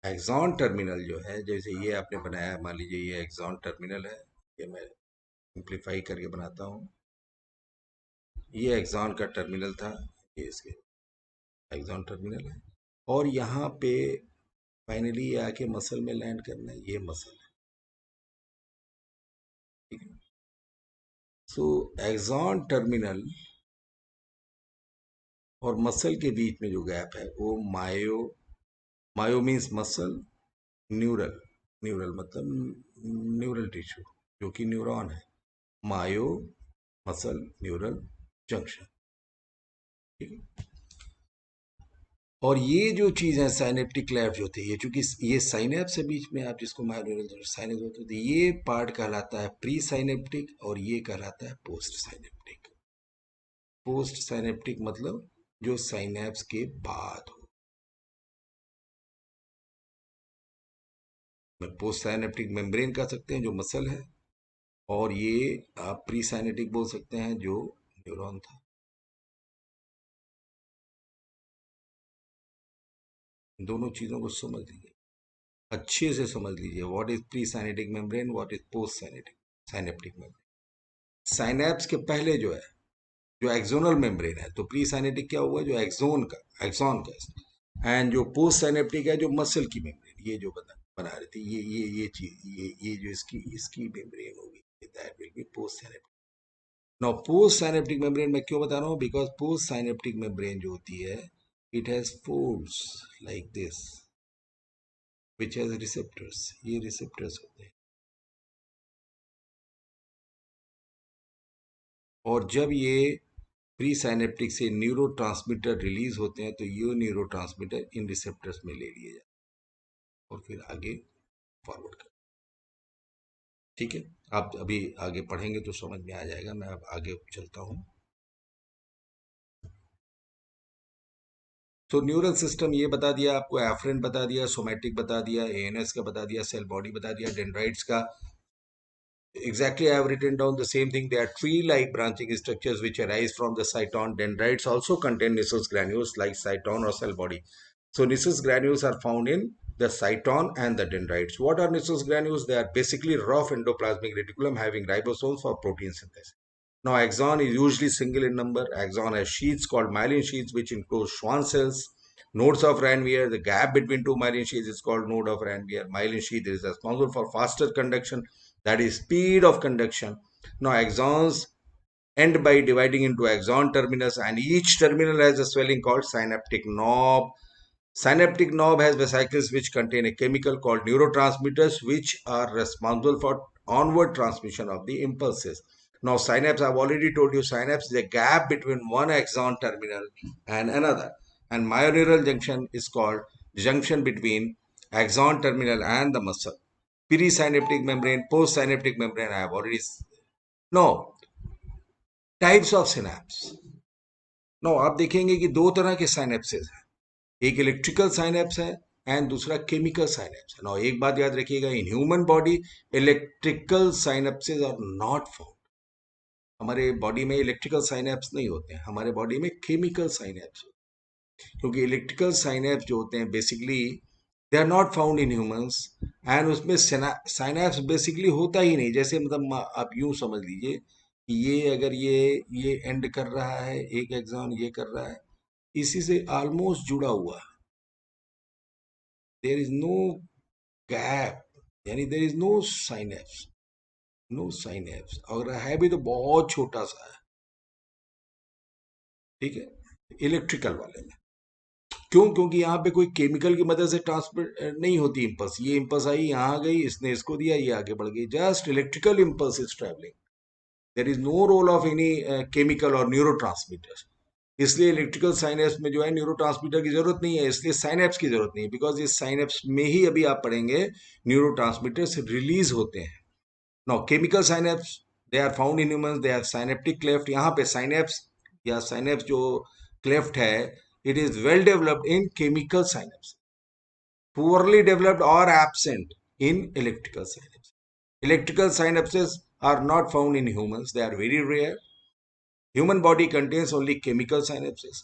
एक्सॉन टर्मिनल जो है, जैसे ये आपने बनाया, मान लीजिए ये एक्सॉन टर्मिनल है, ये मैं सिंप्लीफाई करके बनाता हूँ। ये एक्सॉन का टर्मिनल था, ये इसके एक्सॉन टर्मिनल है, और यहाँ पे फाइनली ये आके मसल में लैंड करना है, ये मसल है। ठीक है, सो एक्सॉन टर्मिनल और मसल के बीच में जो गैप है वो myo, myo means muscle, neural, neural मतलब न्यूरल टिश्यू जो कि न्यूरॉन है। Myo, muscle, neural junction. ठीक है, और ये जो चीज है साइनेप्टिक क्लेफ्ट जो होती है, ये चूंकि ये साइनेप्स है बीच में, आप जिसको मायोन्यूरल साइनेप्स होते हैं, ये पार्ट कहलाता है प्री साइनेप्टिक और ये कहलाता है पोस्ट साइनेप्टिक। पोस्ट साइनेप्टिक मतलब जो साइनेप्स के बाद हो। मैं पोस्ट साइनेप्टिक मेम्ब्रेन कह सकते हैं जो मसल है, और ये आप प्री साइनेटिक बोल सकते हैं जो न्यूरॉन था। दोनों चीजों को समझ लीजिए, अच्छे से समझ लीजिए। What is pre synaptic membrane, what is post synaptic synaptic membrane. Synapse के पहले जो है, जो एक्सोनल मेम्ब्रेन है, तो प्री साइनेप्टिक क्या हुआ, जो एक्सॉन का, एंड जो पोस्ट साइनेप्टिक है, जो मसल की मेम्ब्रेन, ये जो बना रही थी, ये चीज, ये जो इसकी इसकी मेम्ब्रेन होगी, that will B post synaptic. Now post synaptic membrane मैं क्यों बता रहा हूँ, बिकॉज पोस्ट साइनेप्टिक मेम्ब्रेन जो होती है, it has folds like this which has receptors, ये रिसेप्टर्स होते हैं, और जब ये प्री साइनेप्टिक से न्यूरोट्रांसमीटर रिलीज होते हैं, तो ये न्यूरोट्रांसमीटर इन रिसेप्टर्स में ले लिए जाते हैं और फिर आगे फॉरवर्ड कर। ठीक है, आप अभी आगे पढ़ेंगे तो समझ में आ जाएगा, मैं अब आगे चलता हूँ। तो न्यूरल सिस्टम ये बता दिया आपको, एफरेंट बता दिया, सोमैटिक बता दिया, एएनएस का बता दिया, सेल बॉडी बता दिया, डेंड्राइट्स का। Exactly, I have written down the same thing. They are tree-like branching structures which arise from the cyton. Dendrites also contain Nissus granules like cyton or cell body. So Nissus granules are found in the cyton and the dendrites. What are Nissus granules? They are basically rough endoplasmic reticulum having ribosomes for protein synthesis. Now axon is usually single in number. Axon has sheaths called myelin sheaths which enclose Schwann cells. Nodes of Ranvier, the gap between two myelin sheaths is called node of Ranvier. Myelin sheath is responsible for faster conduction, that is speed of conduction. Now axons end by dividing into axon terminus, and each terminal has a swelling called synaptic knob. Synaptic knob has vesicles which contain a chemical called neurotransmitters which are responsible for onward transmission of the impulses. Now synapse, I've already told you, synapse is a gap between one axon terminal and another, and myoneural junction is called junction between axon terminal and the muscle. Perisynaptic membrane, postsynaptic membrane, I have already. No, types of synapse. No, आप देखेंगे कि दो तरह के synapses हैं, एक electrical synapse है and दूसरा केमिकल साइनेप्स है। नो, एक बात याद रखिएगा, in human body electrical synapses are not found. हमारे बॉडी में इलेक्ट्रिकल साइनेप्स नहीं होते हैं, हमारे बॉडी में केमिकल साइनेप्स, क्योंकि इलेक्ट्रिकल साइनेप्स जो होते हैं basically they are not found in humans, and उसमें साइनेप्स बेसिकली होता ही नहीं। जैसे मतलब आप यूं समझ लीजिए कि ये अगर ये एंड कर रहा है, एक एक्सॉन ये कर रहा है, इसी से ऑलमोस्ट जुड़ा हुआ, देयर इज नो गैप, यानी there is no synapse, no synapse, अगर है भी तो बहुत छोटा सा है। ठीक है, इलेक्ट्रिकल वाले में क्यों, क्योंकि यहाँ पे कोई केमिकल की मदद से ट्रांसमिट नहीं होती इम्पल्स, ये इम्पल्स आई यहाँ गई, इसने इसको दिया, ये आगे बढ़ गई, just electrical impulse is travelling, there is no role of any chemical और न्यूरो। इसलिए इलेक्ट्रिकल साइनेप्स में जो है न्यूरोट्रांसमीटर की जरूरत नहीं है, इसलिए साइनेप्स की जरूरत नहीं है, बिकॉज इस साइनेप्स में ही अभी आप पढ़ेंगे न्यूरोट्रांसमीटर्स रिलीज होते हैं। Now chemical synapse, they are found in humans, they are synaptic cleft. यहाँ पे साइनेप्स या साइनेप्स जो क्लेफ्ट है, it is well developed in chemical synapse, poorly developed or absent in electrical synapses. Electrical synapses are not found in humans, they are very rare. Human body contains only chemical synapses.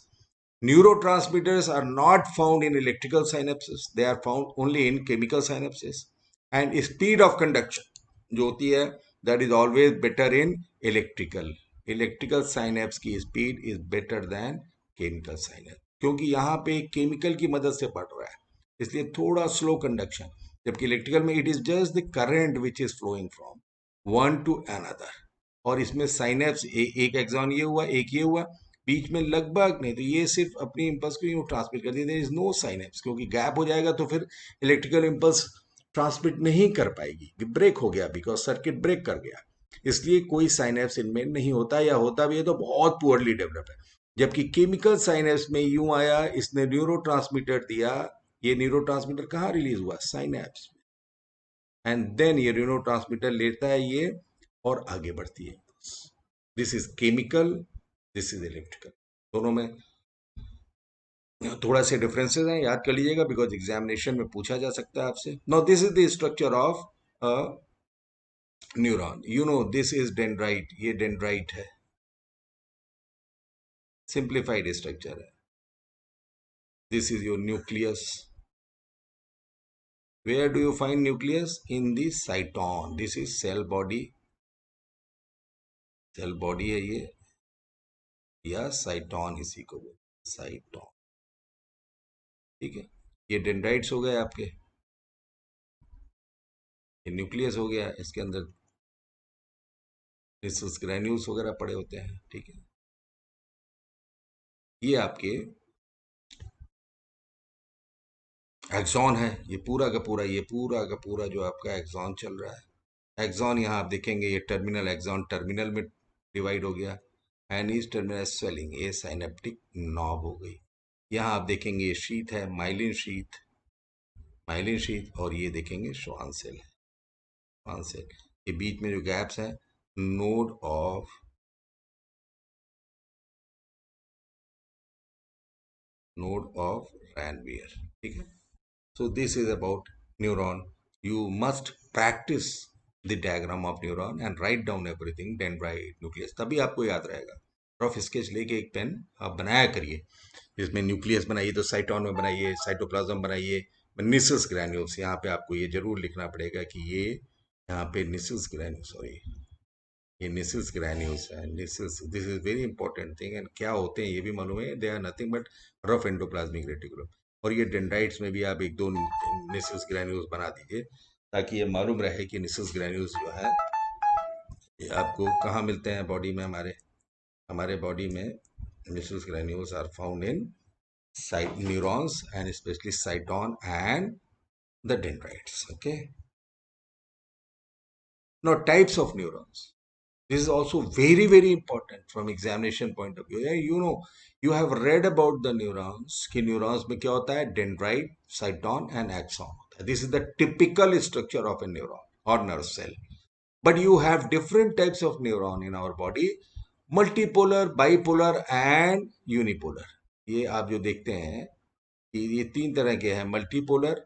Neurotransmitters are not found in electrical synapses, they are found only in chemical synapses. And speed of conduction जो होती है, that is always better in electrical. Electrical synapse की speed is better than chemical synapse, क्योंकि यहाँ पे chemical की मदद से बढ़ रहा है, इसलिए थोड़ा स्लो कंडक्शन, जबकि इलेक्ट्रिकल में it is just the current which is flowing from one to another. और इसमें साइनेप्स एक एक्सॉन ये हुआ, एक ये हुआ, बीच में लगभग नहीं, तो ये सिर्फ अपनी इम्पल्स को यूं ट्रांसमिट कर दी, देयर इज नो साइनेप्स, क्योंकि गैप हो जाएगा तो फिर इलेक्ट्रिकल इम्पल्स ट्रांसमिट नहीं कर पाएगी, ब्रेक हो गया, बिकॉज सर्किट ब्रेक कर गया, इसलिए कोई साइनेप्स इनमें नहीं होता, या होता भी है तो बहुत पुअरली डेवलप है। जबकि केमिकल साइनेप्स में यूं आया, इसने न्यूरो दिया, ये न्यूरो कहाँ रिलीज हुआ, साइनेप्स, एंड देन ये न्यूरो लेता है ये और आगे बढ़ती है। This is chemical, this is electrical, दोनों में थोड़ा से डिफरेंसेस हैं, याद कर लीजिएगा, बिकॉज एग्जामिनेशन में पूछा जा सकता है आपसे। Now this is the structure of a neuron, you know this is dendrite, ये डेंड्राइट है, सिंप्लीफाइड स्ट्रक्चर है। This is your nucleus, where do you find nucleus? In the cyton, this is cell body, cell body है ये, या cyton इसी को बोलते, cyton. ठीक है, ये डेंड्राइट्स हो गए आपके, ये न्यूक्लियस हो गया, इसके अंदर निसल्स ग्रैन्यूल्स वगैरह पड़े होते हैं। ठीक है, ये आपके एक्सॉन है, ये पूरा का पूरा, ये पूरा का पूरा जो आपका एक्सॉन चल रहा है। एक्सॉन यहाँ आप देखेंगे, ये टर्मिनल एक्सॉन टर्मिनल में डिवाइड हो गया, एंड इस टर्मिनल स्वेलिंग, ये साइनेप्टिक नॉब हो गई। यहाँ आप देखेंगे ये शीथ है, माइलिन शीथ, माइलिन शीथ, और ये देखेंगे श्वान सेल है, श्वान सेल। ये बीच में जो गैप्स हैं, node of, node of Ranvier. ठीक है, so this is about neuron. You must practice the diagram of neuron and write down everything, dendrite, nucleus, तभी आपको याद रहेगा। रफ स्केच लेके एक पेन आप बनाया करिए, इसमें न्यूक्लियस बनाइए तो साइटोन में बनाइए, साइटोप्लाज्म बनाइए, निसल्स ग्रैन्यूल्स, यहाँ पे आपको ये जरूर लिखना पड़ेगा कि ये यहाँ पे निसल्स ग्रैन्यूल्स, सॉरी ये निसल्स ग्रैन्यूल्स है, Nissl's, this is very important thing. And क्या होते हैं ये भी मालूम है, they are nothing but rough endoplasmic reticulum. और ये डेंड्राइट्स में भी आप एक दो निसल्स ग्रैन्यूल्स बना दीजिए, ताकि ये मालूम रहे कि निसल्स ग्रैन्यूल्स जो है ये आपको कहाँ मिलते हैं बॉडी में, हमारे हमारे बॉडी में Nissl's granules are found in neurons and specially cyton and the dendrites. Okay, now types of neurons, this is also very very important from examination point of view. Yeah, you know, you have read about the neurons कि neurons में क्या होता है, dendrite, cyton and axon होता है. This is the typical structure of a neuron or nerve cell. But you have different types of neuron in our body, multipolar, bipolar and unipolar. ये आप जो देखते हैं कि ये तीन तरह के हैं, multipolar,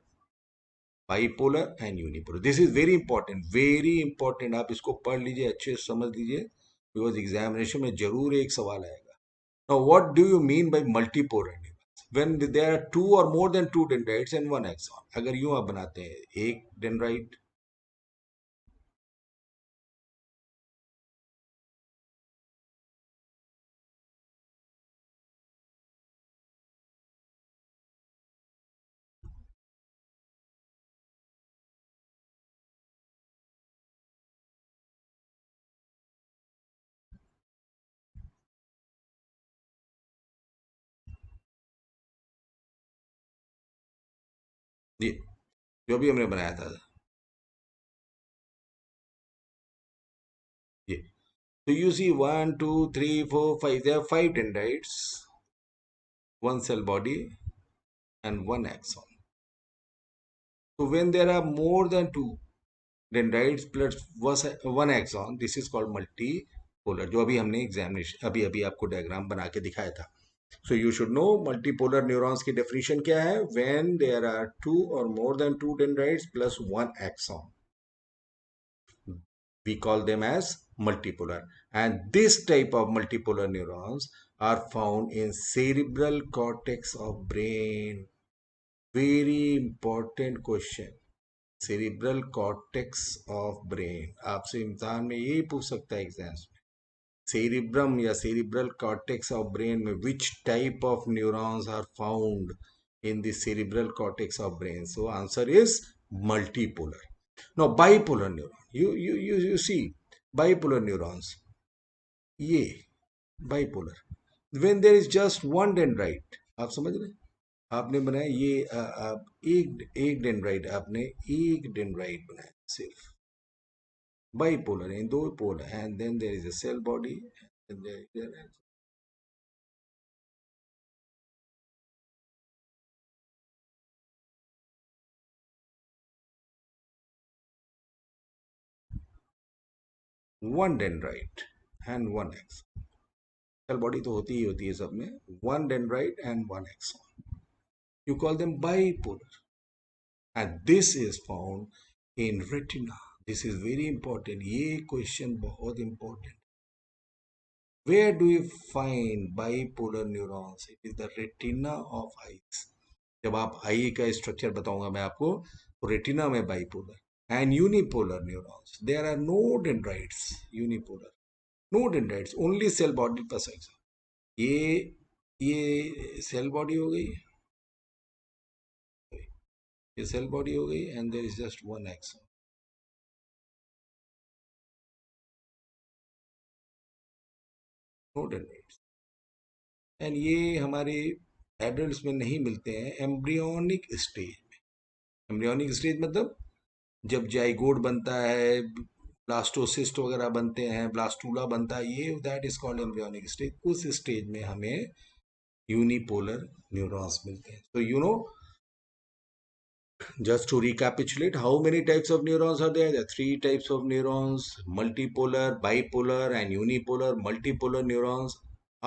bipolar and unipolar. This is very important, very important, आप इसको पढ़ लीजिए, अच्छे से समझ लीजिए, बिकॉज एग्जामिनेशन में जरूर एक सवाल आएगा। Now what do you mean by multipolar neurons? When there are two और more than two dendrites and one axon. अगर यूं आप बनाते हैं एक डेंड्राइट, ये जो भी हमने बनाया था ये, तो you see 1 2 3 4 5, there are 5 dendrites, one cell body and one axon. So when there are more than two dendrites plus one axon, this is called multipolar, जो अभी हमने एग्जामिनेशन अभी अभी आपको डायग्राम बना के दिखाया था। So you should know multipolar neurons की definition क्या है, when there are two or more than two dendrites plus one axon, we call them as multipolar. And this type of multipolar neurons are found in cerebral cortex of brain. Very important question, cerebral cortex of brain, आपसे इम्तिहान में यही पूछ सकता है exams में, cerebrum या cerebral cortex of brain में which type of neurons are found in the cerebral cortex of brain? So answer is multipolar. No bipolar neuron, you see bipolar neurons, ये bipolar when there is just one dendrite, आप समझ रहे हैं, आपने बनाया ये आप एक एक डेंड्राइट, आपने एक डेंड्राइट बनाया सिर्फ, बाइपोलर इन दो pole, and then there is a cell body and there is one dendrite and one axon. Cell body तो होती ही होती है सब में, one dendrite and one axon, you call them bipolar, and this is found in retina. This is very important, ये question बहुत important. Where do you find bipolar neurons? It is the retina of eyes. जब आप आई का structure बताऊंगा मैं आपको, तो retina में bipolar and unipolar neurons, there are no dendrites, unipolar, no dendrites, only cell body plus axon. ये cell body हो गई, ये सेल बॉडी हो गई, and there is just one axon. No dendrites. And ये हमारे एडल्ट्स में नहीं मिलते हैं, एम्ब्रियोनिक स्टेज में। एम्ब्रियोनिक स्टेज मतलब जब जाइगोट बनता है, ब्लास्टोसिस्ट वगैरह बनते हैं, ब्लास्टूला बनता है, ये that is called embryonic stage. उस स्टेज में हमें यूनिपोलर न्यूरॉन्स मिलते हैं। So you know, just to recapitulate, how many types of neurons are there? There are three types of neurons: multipolar, bipolar, and unipolar. Multipolar neurons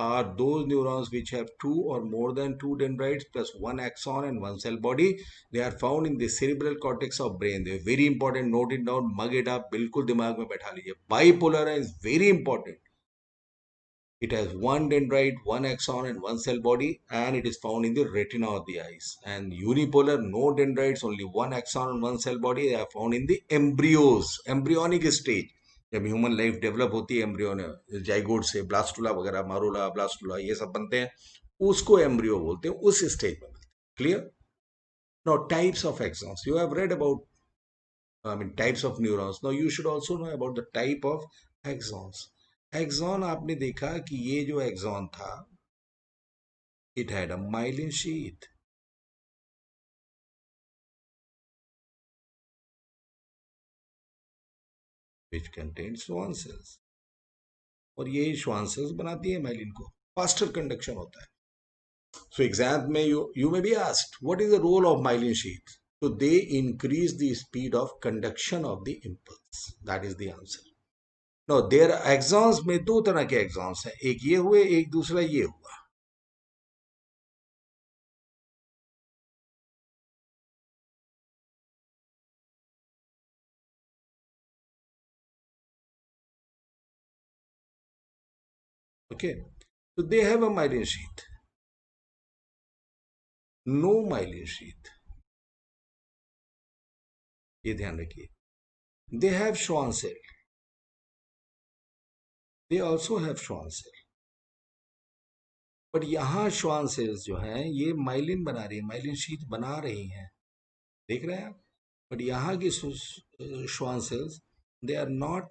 are those neurons which have two or more than two dendrites plus one axon and one cell body. They are found in the cerebral cortex of brain. They are very important. Note it down, mug it up, बिल्कुल दिमाग में बैठा लीजिए. Bipolar is very important. It has one dendrite, one axon, and one cell body, and it is found in the retina of the eyes. And unipolar, no dendrites, only one axon and one cell body. They are found in the embryos, embryonic stage. जब human life develop होती है, embryo zygote से blastula वगैरह, मारूला, blastula, ये सब बनते हैं, उसको एम्ब्रियो बोलते हैं, उस स्टेज में मिलते हैं। Clear? Now types of axons, you have read about, I mean types of neurons. Now you should also know about the type of axons. Axon आपने देखा कि ये जो axon था, it had a myelin sheath which contained Schwann cells, और ये Schwann cells बनाती है myelin को, faster conduction होता है. So exam में you may be asked, what is the role of myelin sheath? So they increase the speed of conduction of the impulse. That is the answer. Now there axons में दो तरह के axons हैं, एक ये हुए, एक दूसरा ये हुआ. Okay, so they have a myelin sheath. No myelin sheath. ये ध्यान रखिए. They have Schwann cell. They also have Schwann cell. But यहाँ श्वान सेल्स जो हैं ये माइलिन बना रही है, माइलिन शीट बना रही हैं, देख रहे हैं आप. बट यहाँ की Schwann cells, they are not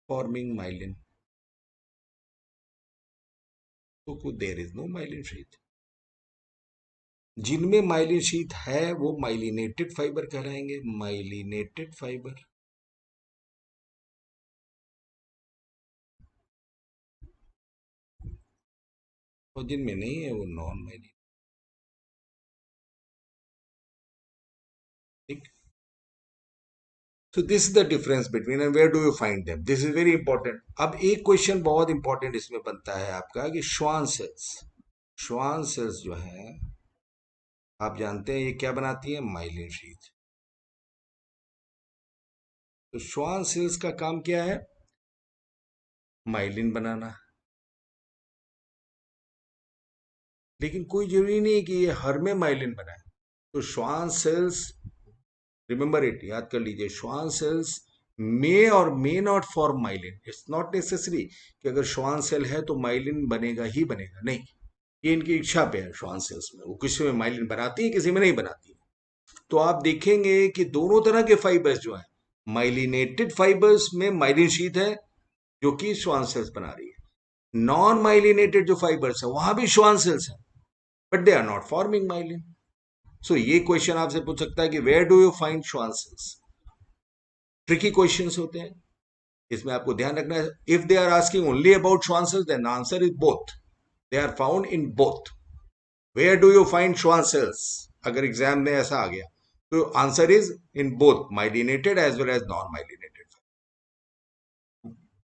forming myelin, तो there is no myelin sheath. जिनमें माइलिन शीट है वो माइलिनेटेड फाइबर कहलाएंगे, माइलिनेटेड फाइबर. और जिनमें नहीं है वो नॉन माइलिन. ठीक. So this is the difference between, and where do you find them? This is very important. अब एक क्वेश्चन बहुत इंपॉर्टेंट इसमें बनता है आपका कि श्वान सेल्स, श्वान सेल्स जो है आप जानते हैं ये क्या बनाती है? Myelin sheath. तो श्वान सेल्स का काम क्या है? माइलिन बनाना. लेकिन कोई जरूरी नहीं कि ये हर में माइलिन बनाए. तो श्वान सेल्स, रिमेंबर इट, याद कर लीजिए, श्वान सेल्स मे और may not form myelin. It's not necessary कि अगर श्वान सेल है तो माइलिन बनेगा ही बनेगा, नहीं. ये इनकी इच्छा पे है. श्वान सेल्स में वो किसी में माइलिन बनाती है, किसी में नहीं बनाती है. तो आप देखेंगे कि दोनों तरह के फाइबर्स जो हैं, माइलिनेटेड फाइबर्स में माइलिन शीथ है जो कि श्वान सेल्स बना रही है. नॉन माइलिनेटेड जो फाइबर्स है वहां भी श्वान सेल्स हैं, but they are not forming myelin. So ये क्वेश्चन आपसे पूछ सकता है कि where do you find Schwann cells. Tricky questions होते हैं, इसमें आपको ध्यान रखना है. If they are asking only about Schwann cells, then answer is both. They are found in both. Where do you find Schwann cells, अगर exam में ऐसा आ गया तो answer is in both myelinated as well as non myelinated.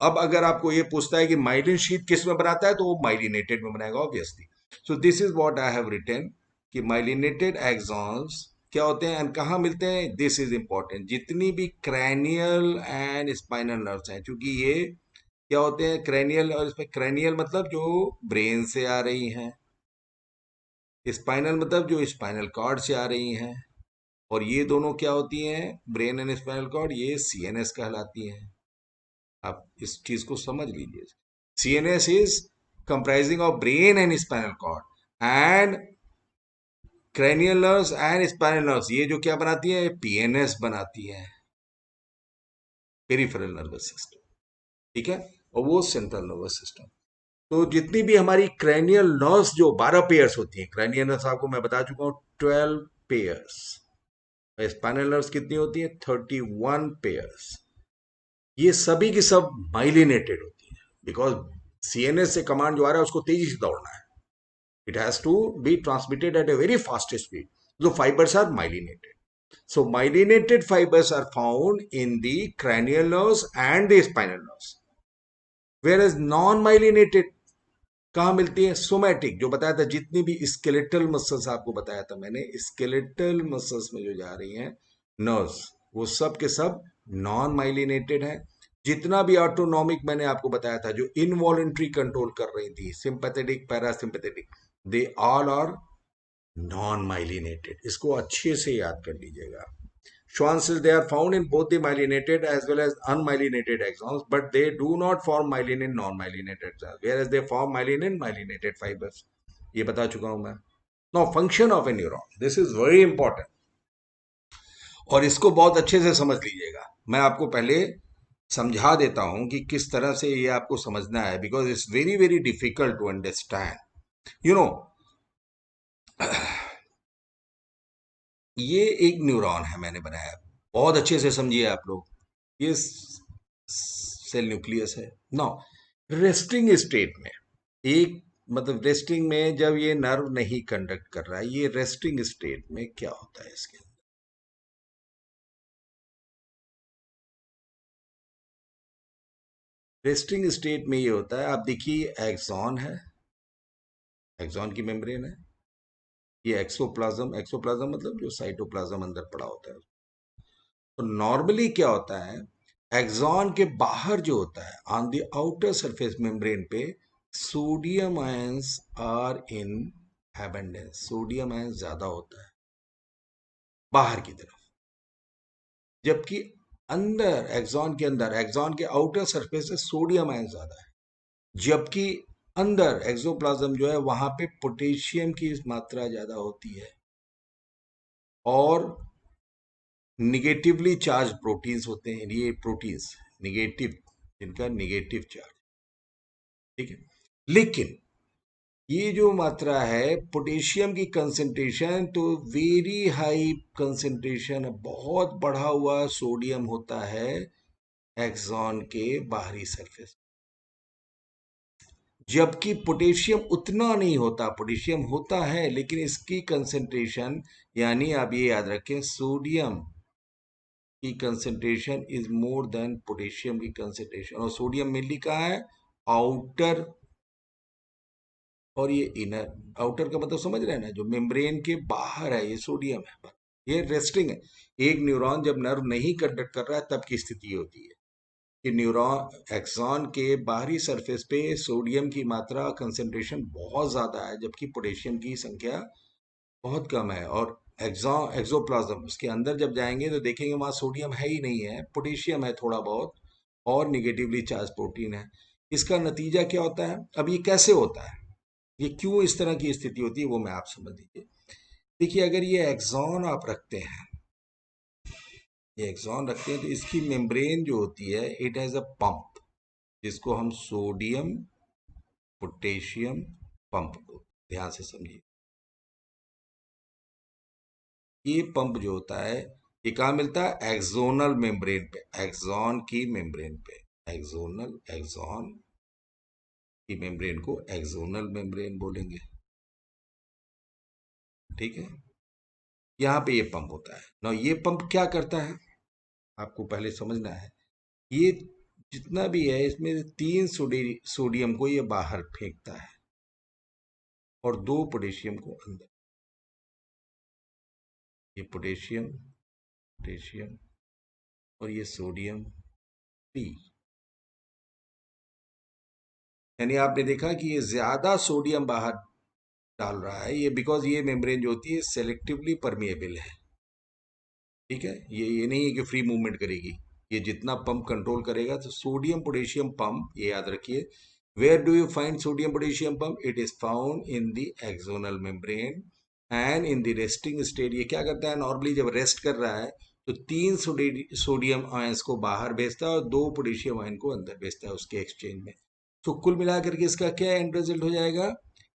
अब अगर आपको ये पूछता है कि माइलिन शीट किस में बनाता है, तो वो माइलिनेटेड में बनाएगा obviously. So this is what I have written कि माइलिनेटेड एक्सॉन्स क्या होते हैं एंड कहाँ मिलते हैं. This is important. जितनी भी क्रैनियल एंड स्पाइनल नर्व्स हैं, क्योंकि ये क्या होते हैं, क्रैनियल, और इसमें क्रैनियल मतलब जो ब्रेन से आ रही हैं, स्पाइनल मतलब जो स्पाइनल कॉर्ड से आ रही हैं, और ये दोनों क्या होती हैं, ब्रेन एंड स्पाइनल कॉर्ड, ये सीएनएस कहलाती हैं. आप इस चीज को समझ लीजिए. CNS is comprising of brain and spinal cord, and cranial nerves and spinal nerves ये जो क्या बनाती है, PNS बनाती है, पेरिफेरल नर्वस सिस्टम, ठीक है, और वो सेंट्रल नर्वस सिस्टम। तो जितनी भी हमारी क्रैनियल नर्व्स जो 12 पेयर्स होती हैं, क्रैनियल नर्व्स आपको मैं बता चुका हूं 12 पेयर्स, स्पाइनल नर्व्स कितनी होती है 31 पेयर्स, ये सभी की सब माइलिनेटेड होती है, बिकॉज CNS से कमांड जो आ रहा है उसको तेजी से दौड़ना है, it has to be transmitted at a very fast speed, so fibers are myelinated. So myelinated fibers are found in the cranial nerves and the spinal nerves, whereas non-myelinated कहाँ मिलती है, सोमैटिक, जो बताया था जितनी भी स्केलेटल मसल्स आपको बताया था मैंने, स्केलेटल मसल्स में जो जा रही हैं नर्व्स, वो सब के सब नॉन माइलिनेटेड है। जितना भी ऑटोनॉमिक मैंने आपको बताया था जो इनवॉलेंट्री कंट्रोल कर रही थी, sympathetic parasympathetic, they all are non myelinated, इसको अच्छे से याद कर लीजिएगा। Schwann says they are found in both the myelinated as well as unmyelinated axons, but they do not form myelin in non-myelinated axons, whereas they form myelin in myelinated fibers. ये बता चुका हूं मैं। Now, function of a neuron. This is very important. और इसको बहुत अच्छे से समझ लीजिएगा। मैं आपको पहले समझा देता हूं कि किस तरह से ये आपको समझना है, because it's very very difficult to understand. You know, ये एक न्यूरॉन है मैंने बनाया, बहुत अच्छे से समझिए आप लोग। ये सेल न्यूक्लियस है। नाउ रेस्टिंग स्टेट में, एक मतलब रेस्टिंग में जब ये नर्व नहीं कंडक्ट कर रहा है, ये रेस्टिंग स्टेट में क्या होता है इसके अंदर, रेस्टिंग स्टेट में ये होता है, आप देखिए एक्सॉन है, एक्सॉन की मेम्ब्रेन है, ये एक्सोप्लाज्म, एक्सोप्लाज्म मतलब जो साइटोप्लाज्म अंदर पड़ा होता है। तो नॉर्मली क्या होता है, एक्सॉन के बाहर जो होता है on the outer surface membrane पे, sodium ions are in abundance, sodium ions ज्यादा होता है बाहर की तरफ, जबकि अंदर एक्सॉन के अंदर, एक्सॉन के आउटर सरफेस से सोडियम आयंस ज्यादा है, जबकि अंदर एक्सोप्लाज्म जो है वहां पे पोटेशियम की मात्रा ज्यादा होती है, और निगेटिवली चार्ज प्रोटीन्स होते हैं, ये प्रोटीन्स निगेटिव, जिनका निगेटिव चार्ज, ठीक है। लेकिन ये जो मात्रा है पोटेशियम की कंसंट्रेशन, तो वेरी हाई कंसंट्रेशन, बहुत बढ़ा हुआ सोडियम होता है एक्सॉन के बाहरी सरफेस, जबकि पोटेशियम उतना नहीं होता, पोटेशियम होता है लेकिन इसकी कंसंट्रेशन, यानी आप ये याद रखें सोडियम की concentration is more than potassium की कंसंट्रेशन, और सोडियम मेनली कहाँ है, आउटर, और ये इनर, आउटर का मतलब समझ रहे हैं ना, जो मेम्ब्रेन के बाहर है ये सोडियम है, ये रेस्टिंग है। एक न्यूरॉन जब नर्व नहीं कंडक्ट कर रहा है तब की स्थिति होती है कि न्यूरॉन एक्सॉन के बाहरी सरफेस पे सोडियम की मात्रा कंसंट्रेशन बहुत ज्यादा है, जबकि पोटेशियम की संख्या बहुत कम है, और एक्सोप्लाज्म उसके अंदर जब जाएंगे तो देखेंगे वहां सोडियम है ही नहीं है, पोटेशियम है थोड़ा बहुत, और निगेटिवली चार्ज प्रोटीन है। इसका नतीजा क्या होता है, अब ये कैसे होता है, ये क्यों इस तरह की स्थिति होती है, वो मैं आप समझ लीजिए। देखिए, अगर ये एक्सॉन आप रखते हैं, ये एक्सॉन रखते हैं, तो इसकी मेम्ब्रेन जो होती है इट हैज अ पंप, जिसको हम सोडियम पोटेशियम पंप को, ध्यान से समझिए, ये पंप जो होता है ये कहाँ मिलता है, एक्सोनल मेम्ब्रेन पे, एक्सॉन की मेम्ब्रेन पे, एक्सोनल, एक्सॉन की मेम्ब्रेन को एक्सोनल मेम्ब्रेन बोलेंगे, ठीक है। यहाँ पे ये पंप होता है ना, ये पंप क्या करता है आपको पहले समझना है, ये जितना भी है इसमें 3 सोडियम को ये बाहर फेंकता है और 2 पोटेशियम को अंदर, ये पोटेशियम, पोटेशियम, और ये सोडियम पी, यानी आपने देखा कि ये ज्यादा सोडियम बाहर डाल रहा है, ये बिकॉज ये मेम्ब्रेन जो होती है सेलेक्टिवली परमिएबल है, ठीक है, ये नहीं है कि फ्री मूवमेंट करेगी, ये जितना पंप कंट्रोल करेगा, तो सोडियम पोटेशियम पंप, ये याद रखिए, Where do you find sodium potassium pump? It is found in the axonal membrane and in the resting state. ये क्या करता है नॉर्मली जब रेस्ट कर रहा है तो 3 सोडियम आयंस को बाहर भेजता है और 2 पोटेशियम आयन को अंदर भेजता है उसके एक्सचेंज में। तो कुल मिलाकर के इसका क्या एंड रिजल्ट हो जाएगा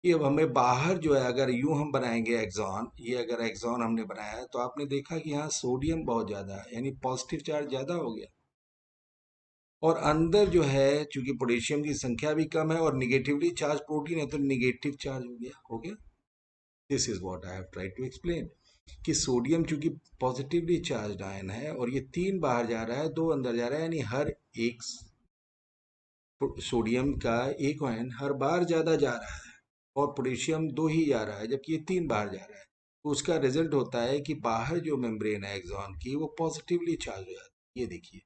कि अब हमें बाहर जो है अगर यूं हम बनाएंगे एक्सॉन, ये अगर एक्सॉन हमने बनाया है तो आपने देखा कि यहाँ सोडियम बहुत ज़्यादा है यानी पॉजिटिव चार्ज ज़्यादा हो गया, और अंदर जो है चूंकि पोटेशियम की संख्या भी कम है और निगेटिवली चार्ज प्रोटीन है तो निगेटिव चार्ज हो गया। This is what I have tried to explain कि सोडियम चूंकि पॉजिटिवली चार्ज आयन है और ये 3 बाहर जा रहा है 2 अंदर जा रहा है, यानी हर एक सोडियम का एक आयन हर बार ज्यादा जा रहा है और पोटेशियम 2 ही जा रहा है जबकि ये 3 बाहर जा रहा है। तो उसका रिजल्ट होता है कि बाहर जो मेम्ब्रेन है एक्सॉन की वो पॉजिटिवली चार्ज हो जाती है। ये देखिए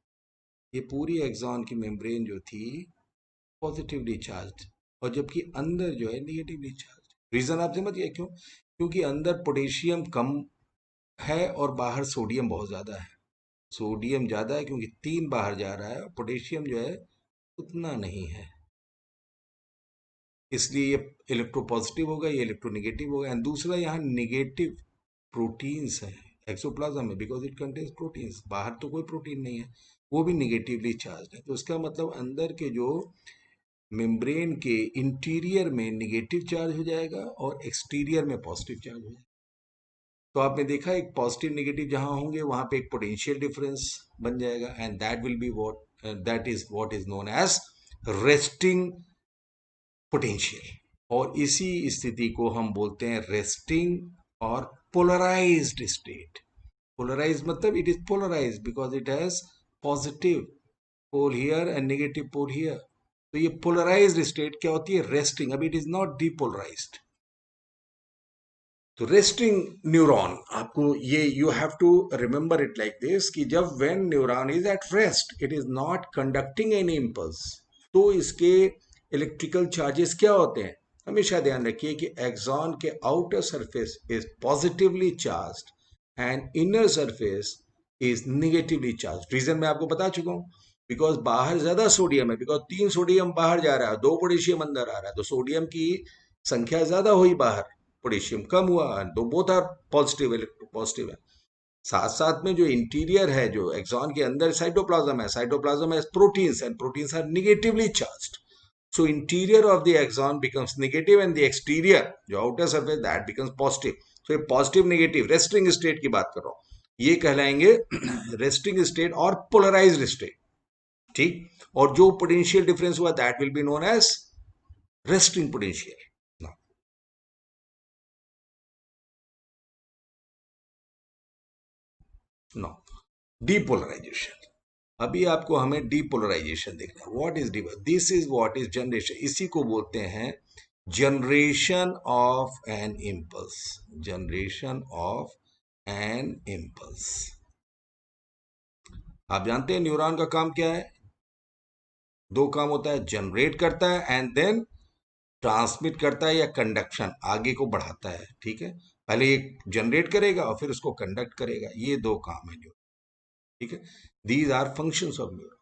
ये पूरी एक्सॉन की मेम्ब्रेन जो थी पॉजिटिवली चार्ज और जबकि अंदर जो है निगेटिवली चार्ज। रीजन आप समझ गए क्यों? क्योंकि अंदर पोटेशियम कम है और बाहर सोडियम बहुत ज्यादा है। सोडियम ज्यादा है क्योंकि 3 बाहर जा रहा है और पोटेशियम जो है उतना नहीं है, इसलिए ये इलेक्ट्रोपॉजिटिव होगा, ये इलेक्ट्रोनेगेटिव होगा। एंड दूसरा यहाँ निगेटिव प्रोटीन्स है एक्सोप्लाज्म में बिकॉज इट कंटेन्स प्रोटीन्स। बाहर तो कोई प्रोटीन नहीं है, वो भी निगेटिवली चार्ज है। तो इसका मतलब अंदर के जो मेम्ब्रेन के इंटीरियर में निगेटिव चार्ज हो जाएगा और एक्सटीरियर में पॉजिटिव चार्ज हो जाएगा। तो आपने देखा एक पॉजिटिव निगेटिव जहां होंगे वहां पे एक पोटेंशियल डिफरेंस बन जाएगा and that will be what that is what is known as resting potential. और इसी स्थिति को हम बोलते हैं रेस्टिंग और पोलराइज्ड स्टेट। पोलराइज मतलब it is polarized because it has positive pole here and negative pole here. तो ये पोलराइज्ड स्टेट क्या होती है? रेस्टिंग। अभी इट इज नॉट डीपोलराइज्ड। तो रेस्टिंग न्यूरॉन आपको ये you have to remember it like this कि जब when neuron is at rest it is not conducting any impulse, तो इसके इलेक्ट्रिकल चार्जेस क्या होते हैं? हमेशा ध्यान रखिए कि एक्सॉन के outer surface is positively charged and inner surface is negatively charge. Reason मैं आपको बता चुका हूं, बिकॉज बाहर ज्यादा सोडियम है, बिकॉज 3 सोडियम बाहर जा रहा है 2 पोटेशियम अंदर आ रहा है, तो सोडियम की संख्या ज्यादा हुई बाहर, पोटेशियम कम हुआ, तो both are positive, electropositive है। साथ साथ में जो इंटीरियर है जो एक्सॉन के अंदर साइटोप्लाज्म है, साइटोप्लाज्म है proteins and proteins are negatively charged. So interior of the axon becomes negative and the exterior जो outer surface that becomes positive. So ये positive negative resting state की बात कर रहा हूं, ये कहलाएंगे resting state और polarized state। ठीक, और जो potential difference हुआ that will be known as resting potential। Now, now depolarization। अभी आपको हमें डीपोलराइजेशन देखना है। What is this is what is generation. इसी को बोलते हैं generation of an impulse. Generation of an impulse. आप जानते हैं न्यूरॉन का काम क्या है? 2 काम होता है, जनरेट करता है एंड देन ट्रांसमिट करता है या कंडक्शन आगे को बढ़ाता है। ठीक है, पहले ये जनरेट करेगा और फिर उसको कंडक्ट करेगा, ये 2 काम है न्यूरॉन। ठीक है, these are functions of neuron.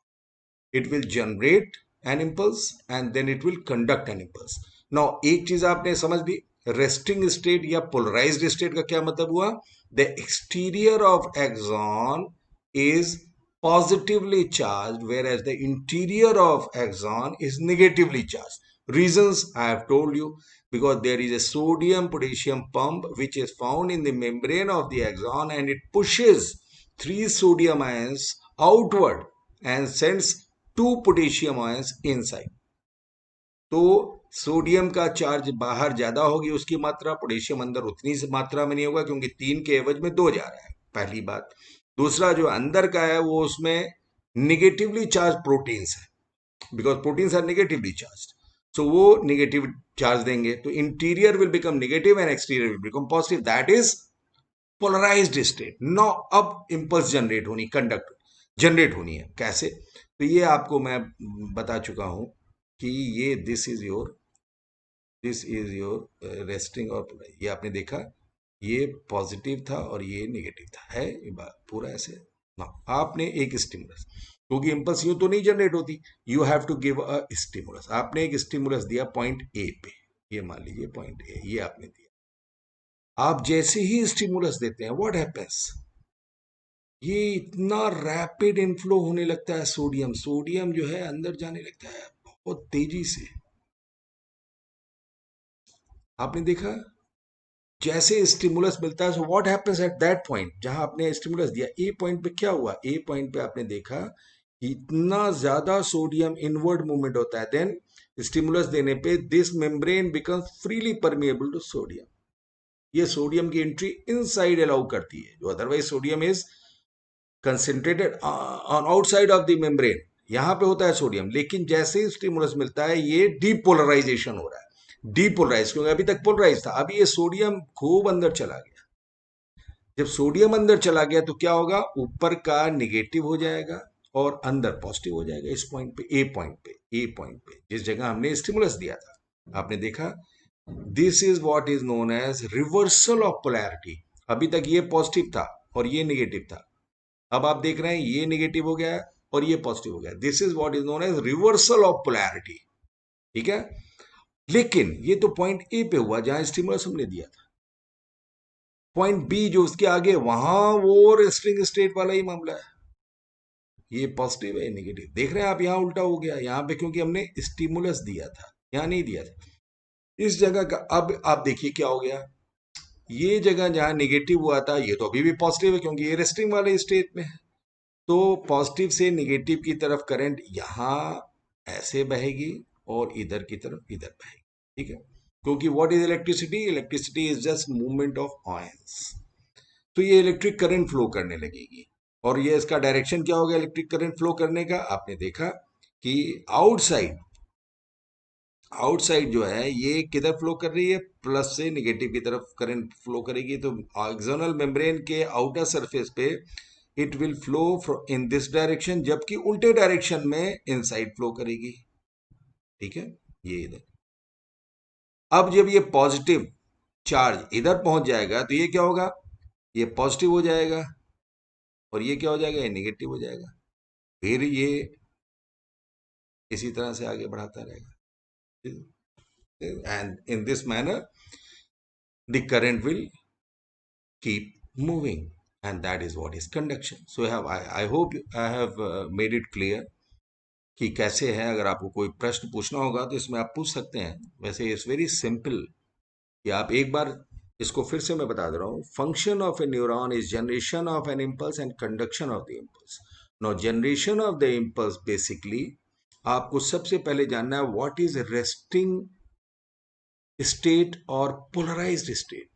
It will generate an impulse and then it will conduct an impulse. Now एक चीज आपने समझ ली, resting state या polarized state का क्या मतलब हुआ? The exterior of axon is positively charged whereas the interior of axon is negatively charged. Reasons I have told you, because there is a sodium potassium pump which is found in the membrane of the axon and it pushes 3 sodium ions outward and sends 2 potassium ions inside. तो sodium का charge बाहर ज्यादा होगी उसकी मात्रा, potassium अंदर उतनी मात्रा में नहीं होगा क्योंकि 3 के एवज में 2 जा रहा है, पहली बात। दूसरा जो अंदर का है वो उसमें निगेटिवली चार्ज प्रोटीन्स है because proteins are negatively charge, so वो निगेटिव चार्ज देंगे तो interior will become negative and exterior will become positive. That is polarised state. No अब इंपल्स जनरेट होनी, कंडक्ट जनरेट होनी है। कैसे? तो ये आपको मैं बता चुका हूं कि ये दिस इज योर रेस्टिंग और ये आपने देखा ये पॉजिटिव था और ये नेगेटिव था, है ये बात पूरा ऐसे ना। आपने एक स्टिमुलस क्योंकि इम्पल्स यूं तो नहीं जनरेट होती। You have to give a stimulus. आपने एक स्टिमुलस दिया पॉइंट ए पे, ये मान लीजिए पॉइंट ए, ये आपने दिया। आप जैसे ही स्टिमुलस देते हैं, व्हाट हैपेंस, ये इतना रैपिड इनफ्लो होने लगता है सोडियम, सोडियम जो है अंदर जाने लगता है बहुत तेजी से। आपने देखा जैसे स्टिमुलस मिलता है, so what happens at that point, जहां आपने स्टिमुलस दिया ए पॉइंट पे, क्या हुआ ए पॉइंट पे, आपने देखा कि इतना ज्यादा सोडियम इनवर्ड मूवमेंट होता है। देन स्टिमुलस देने पे this membrane becomes freely permeable to sodium. ये सोडियम की एंट्री इनसाइड अलाउ करती है, जो otherwise sodium is concentrated on outside of the membrane. यहां पे होता है सोडियम, लेकिन जैसे ही स्टिमुलस मिलता है ये डीपोलराइजेशन हो रहा है। डीपोलराइज क्योंकि अभी तक पोलराइज था, अभी ये सोडियम खूब अंदर चला गया। जब सोडियम अंदर चला गया तो क्या होगा, ऊपर का निगेटिव हो जाएगा और अंदर पॉजिटिव हो जाएगा। इस पॉइंट पे, ए पॉइंट पे, ए पॉइंट पे जिस जगह हमने स्टिमुलस दिया था, आपने देखा this is what is known as reversal of polarity. अभी तक ये पॉजिटिव था और ये निगेटिव था, अब आप देख रहे हैं ये निगेटिव हो गया और ये पॉजिटिव हो गया। This is what is known as reversal of polarity. ठीक है, लेकिन ये तो पॉइंट ए पे हुआ जहां स्टिमुलस हमने दिया था। पॉइंट बी जो उसके आगे, वहां वो रेस्टिंग स्टेट वाला ही मामला है, ये पॉजिटिव है निगेटिव। देख रहे हैं आप, यहां उल्टा हो गया यहाँ पे, क्योंकि हमने स्टिमुलस दिया था, यहां नहीं दिया था इस जगह का। अब आप देखिए क्या हो गया, ये जगह जहां निगेटिव हुआ था ये तो अभी भी पॉजिटिव है, क्योंकि ये रेस्टिंग वाले स्टेट में है। तो पॉजिटिव से निगेटिव की तरफ करंट यहां ऐसे बहेगी और इधर की तरफ इधर बहेगी। ठीक है, क्योंकि what is electricity, electricity is just movement of ions. तो ये इलेक्ट्रिक करंट फ्लो करने लगेगी, और ये इसका डायरेक्शन क्या होगा इलेक्ट्रिक करंट फ्लो करने का, आपने देखा कि आउटसाइड, आउटसाइड जो है ये किधर फ्लो कर रही है, प्लस से निगेटिव की तरफ करंट फ्लो करेगी। तो एक्सटर्नल मेम्ब्रेन के आउटर सरफेस पे it will flow in this direction, जबकि उल्टे डायरेक्शन में इनसाइड फ्लो करेगी। ठीक है, ये इधर। अब जब ये पॉजिटिव चार्ज इधर पहुंच जाएगा तो ये क्या होगा, ये पॉजिटिव हो जाएगा और ये क्या हो जाएगा, ये निगेटिव हो जाएगा। फिर ये इसी तरह से आगे बढ़ाता रहेगा, and in this manner the current will keep moving, and that is what is conduction. So I hope I have made it clear कि कैसे है। अगर आपको कोई प्रश्न पूछना होगा तो इसमें आप पूछ सकते हैं। वैसे इट्स वेरी सिंपल, कि आप एक बार इसको फिर से मैं बता दे रहा हूँ। Function of a neuron is generation of an impulse and conduction of the impulse. No generation of the impulse basically, आपको सबसे पहले जानना है व्हाट इज रेस्टिंग स्टेट और पोलराइज्ड स्टेट।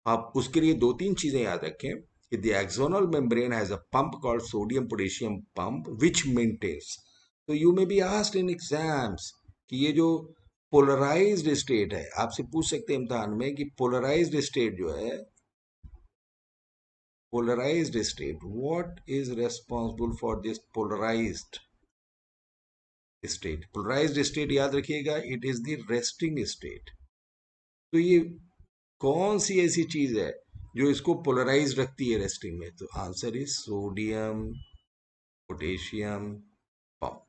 आप उसके लिए दो तीन चीजें याद रखें कि the axonal membrane has a pump called sodium potassium pump which maintains. तो you may be asked in exams कि ये जो पोलराइज्ड स्टेट है, आपसे पूछ सकते हैं इम्तिहान में कि पोलराइज्ड स्टेट जो है, polarized state, what is responsible for this polarized state. Polarized state याद रखिएगा, it is the resting state. तो ये कौन सी ऐसी चीज है जो इसको पोलराइज रखती है रेस्टिंग में, तो answer is sodium potassium pump.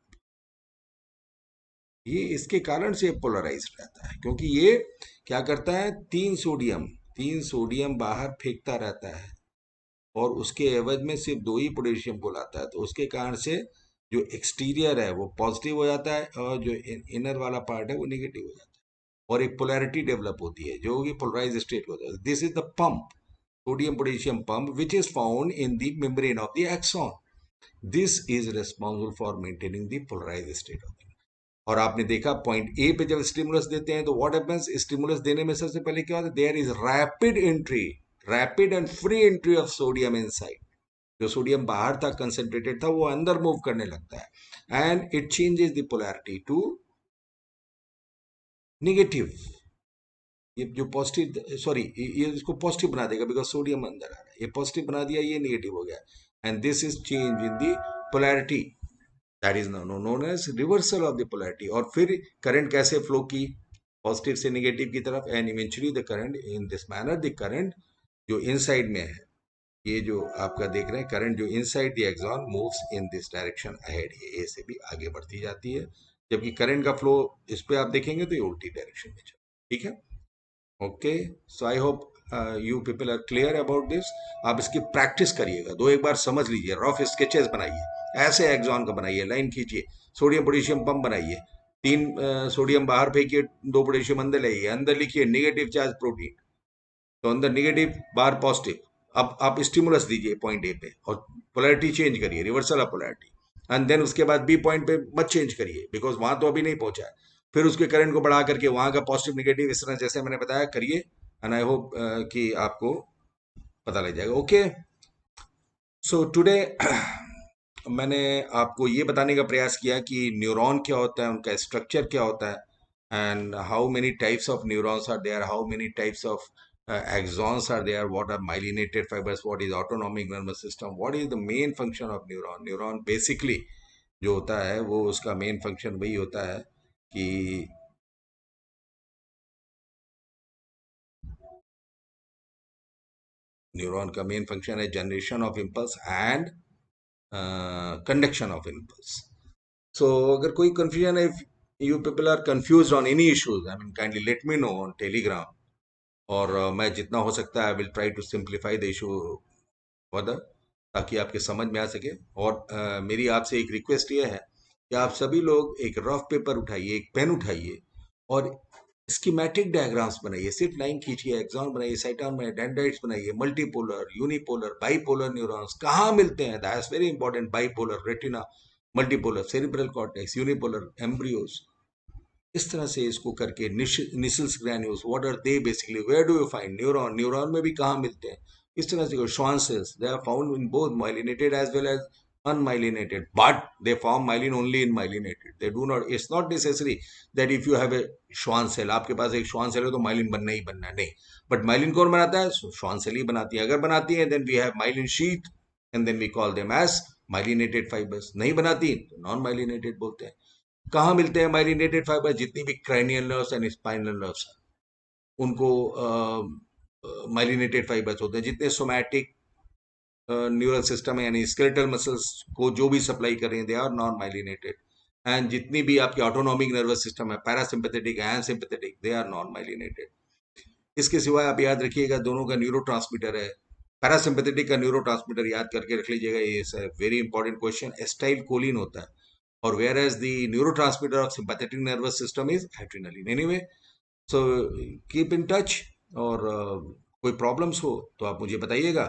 ये इसके कारण से पोलराइज रहता है, क्योंकि ये क्या करता है, तीन सोडियम बाहर फेंकता रहता है और उसके एवज में सिर्फ दो ही पोटेशियम को लाता है। तो उसके कारण से जो एक्सटीरियर है वो पॉजिटिव हो जाता है और जो इनर वाला पार्ट है वो निगेटिव हो जाता है, और एक पोलैरिटी डेवलप होती है जो कि पोलराइज स्टेट होता है। This is the pump, sodium potassium pump, which is found in the membrane of the axon. This is responsible for maintaining the polarized state of the। और आपने देखा पॉइंट ए पे जब स्टिमुलस देते हैं तो व्हाट हैपेंस, स्टिमुलस देने में सबसे पहले क्या होता है, there is rapid entry, rapid and free entry of sodium inside. जो सोडियम बाहर था कंसेंट्रेटेड था, वो अंदर मूव करने लगता है, and it changes the polarity to negative. ये जो पॉजिटिव, सॉरी, ये इसको पॉजिटिव बना देगा बिकॉज सोडियम अंदर आ रहा है, ये पॉजिटिव बना दिया, ये निगेटिव हो गया, and this is change in the polarity, that is known as reversal of the polarity. और फिर करंट कैसे फ्लो की, पॉजिटिव से निगेटिव की तरफ, and eventually the current in this manner, the current जो इनसाइड में है ये जो आपका देख रहे हैं करंट जो inside the axon moves in this direction ahead, ये ए से भी आगे बढ़ती जाती है, जबकि करंट का फ्लो इस पे आप देखेंगे तो ये उल्टी डायरेक्शन में चल, ठीक है। Okay, so I hope you people are clear about this. आप इसकी प्रैक्टिस करिएगा, दो एक बार समझ लीजिए, रफ स्केचेस बनाइए, ऐसे एक्सॉन का बनाइए, लाइन खींचिए, सोडियम पोटेशियम पंप बनाइए, तीन सोडियम बाहर फेंकिए, दो पोटेशियम अंदर लाइए, अंदर लिखिए नेगेटिव चार्ज प्रोटीन, तो अंदर निगेटिव बाहर पॉजिटिव। अब आप स्टिमुलस दीजिए पॉइंट ए पे और पोलैरिटी चेंज करिए, reversal of polarity, and then उसके बाद बी पॉइंट पे मत चेंज करिए बिकॉज वहां तो अभी नहीं पहुंचा है। फिर उसके करंट को बढ़ा करके वहां का पॉजिटिव निगेटिव इस तरह जैसे मैंने बताया करिए, एंड आई होप कि आपको पता लग जाएगा। ओके, सो टुडे मैंने आपको ये बताने का प्रयास किया कि न्यूरॉन क्या होता है, उनका स्ट्रक्चर क्या होता है, and how many types of neurons are there, how many types of axons are there, what are myelinated fibers, what is autonomic nervous system, what is the main function of neuron। Neuron basically जो होता है वो उसका main function वही होता है कि neuron का मेन फंक्शन है generation of impulse and conduction of impulse. So, अगर कोई confusion है, if you people are confused on any issues, I mean, kindly let me know on Telegram, और मैं जितना हो सकता है I will try to simplify the issue further, ताकि आपके समझ में आ सके। और मेरी आपसे एक रिक्वेस्ट ये है कि आप सभी लोग एक रफ पेपर उठाइए, एक पेन उठाइए और स्कीमेटिक डायग्राम्स बनाइए, सिर्फ लाइन खींचिए, एक्सॉन बनाइए, साइटोन बनाइए, डेंड्राइट्स बनाइए, मल्टीपोलर, यूनिपोलर, बाइपोलर न्यूरॉन्स कहाँ मिलते हैं, that's very important, bipolar retina, multipolar cerebral cortex, unipolar embryos, इस तरह से इसको करके Nissl's granules, what are they basically, where do you find neuron, neuron में भी कहाँ मिलते हैं, इस तरह से Schwann cells, they are found in both myelinated as well as unmyelinated, but they form myelin only in myelinated, they do not, it's not necessary that if you have a Schwann cell, आपके पास एक Schwann cell है तो myelin बनना ही बनना है, नहीं, but myelin कौन बनाता है, श्वान सेल ही बनाती है, अगर बनाती है then we have myelin sheath and then we call them as myelinated fibres, नहीं बनाती तो नॉन माइलिनेटेड बोलते हैं। कहाँ मिलते हैं माइलिनेटेड फाइबर, जितनी भी cranial nerves and spinal nerves उनको माइलिनेटेड फाइबर्स होते हैं, जितने सोमैटिक न्यूरल सिस्टम है यानी स्केलेटल मसल्स को जो भी सप्लाई कर रहे हैं they are non myelinated, and जितनी भी आपकी ऑटोनॉमिक नर्वस सिस्टम है, parasympathetic and sympathetic, they are non myelinated. इसके सिवाय आप याद रखिएगा दोनों का न्यूरो है, पैरासिम्पैथेटिक का न्यूरो याद करके रख लीजिएगा, ये very important question, acetylcholine होता है, और whereas the neuro of sympathetic nervous system is adrenaline. Anyway, so keep in touch, और कोई प्रॉब्लम्स हो तो आप मुझे बताइएगा,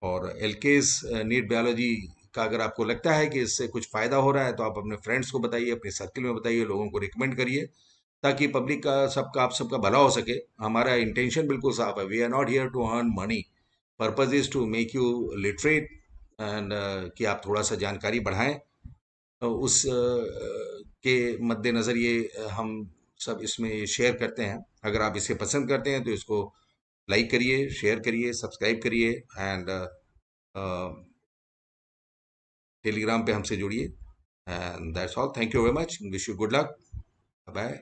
और एलकेस नीट बायोलॉजी का अगर आपको लगता है कि इससे कुछ फायदा हो रहा है तो आप अपने फ्रेंड्स को बताइए, अपने सर्कल में बताइए, लोगों को रिकमेंड करिए, ताकि पब्लिक का सबका आप सबका भला हो सके। हमारा इंटेंशन बिल्कुल साफ है, we are not here to earn money, purpose is to make you literate, and कि आप थोड़ा सा जानकारी बढ़ाएं, उस के मद्देनज़र ये हम सब इसमें शेयर करते हैं। अगर आप इसे पसंद करते हैं तो इसको लाइक करिए, शेयर करिए, सब्सक्राइब करिए, एंड टेलीग्राम पे हमसे जुड़िए, and that's all, thank you very much, wish you good luck, bye.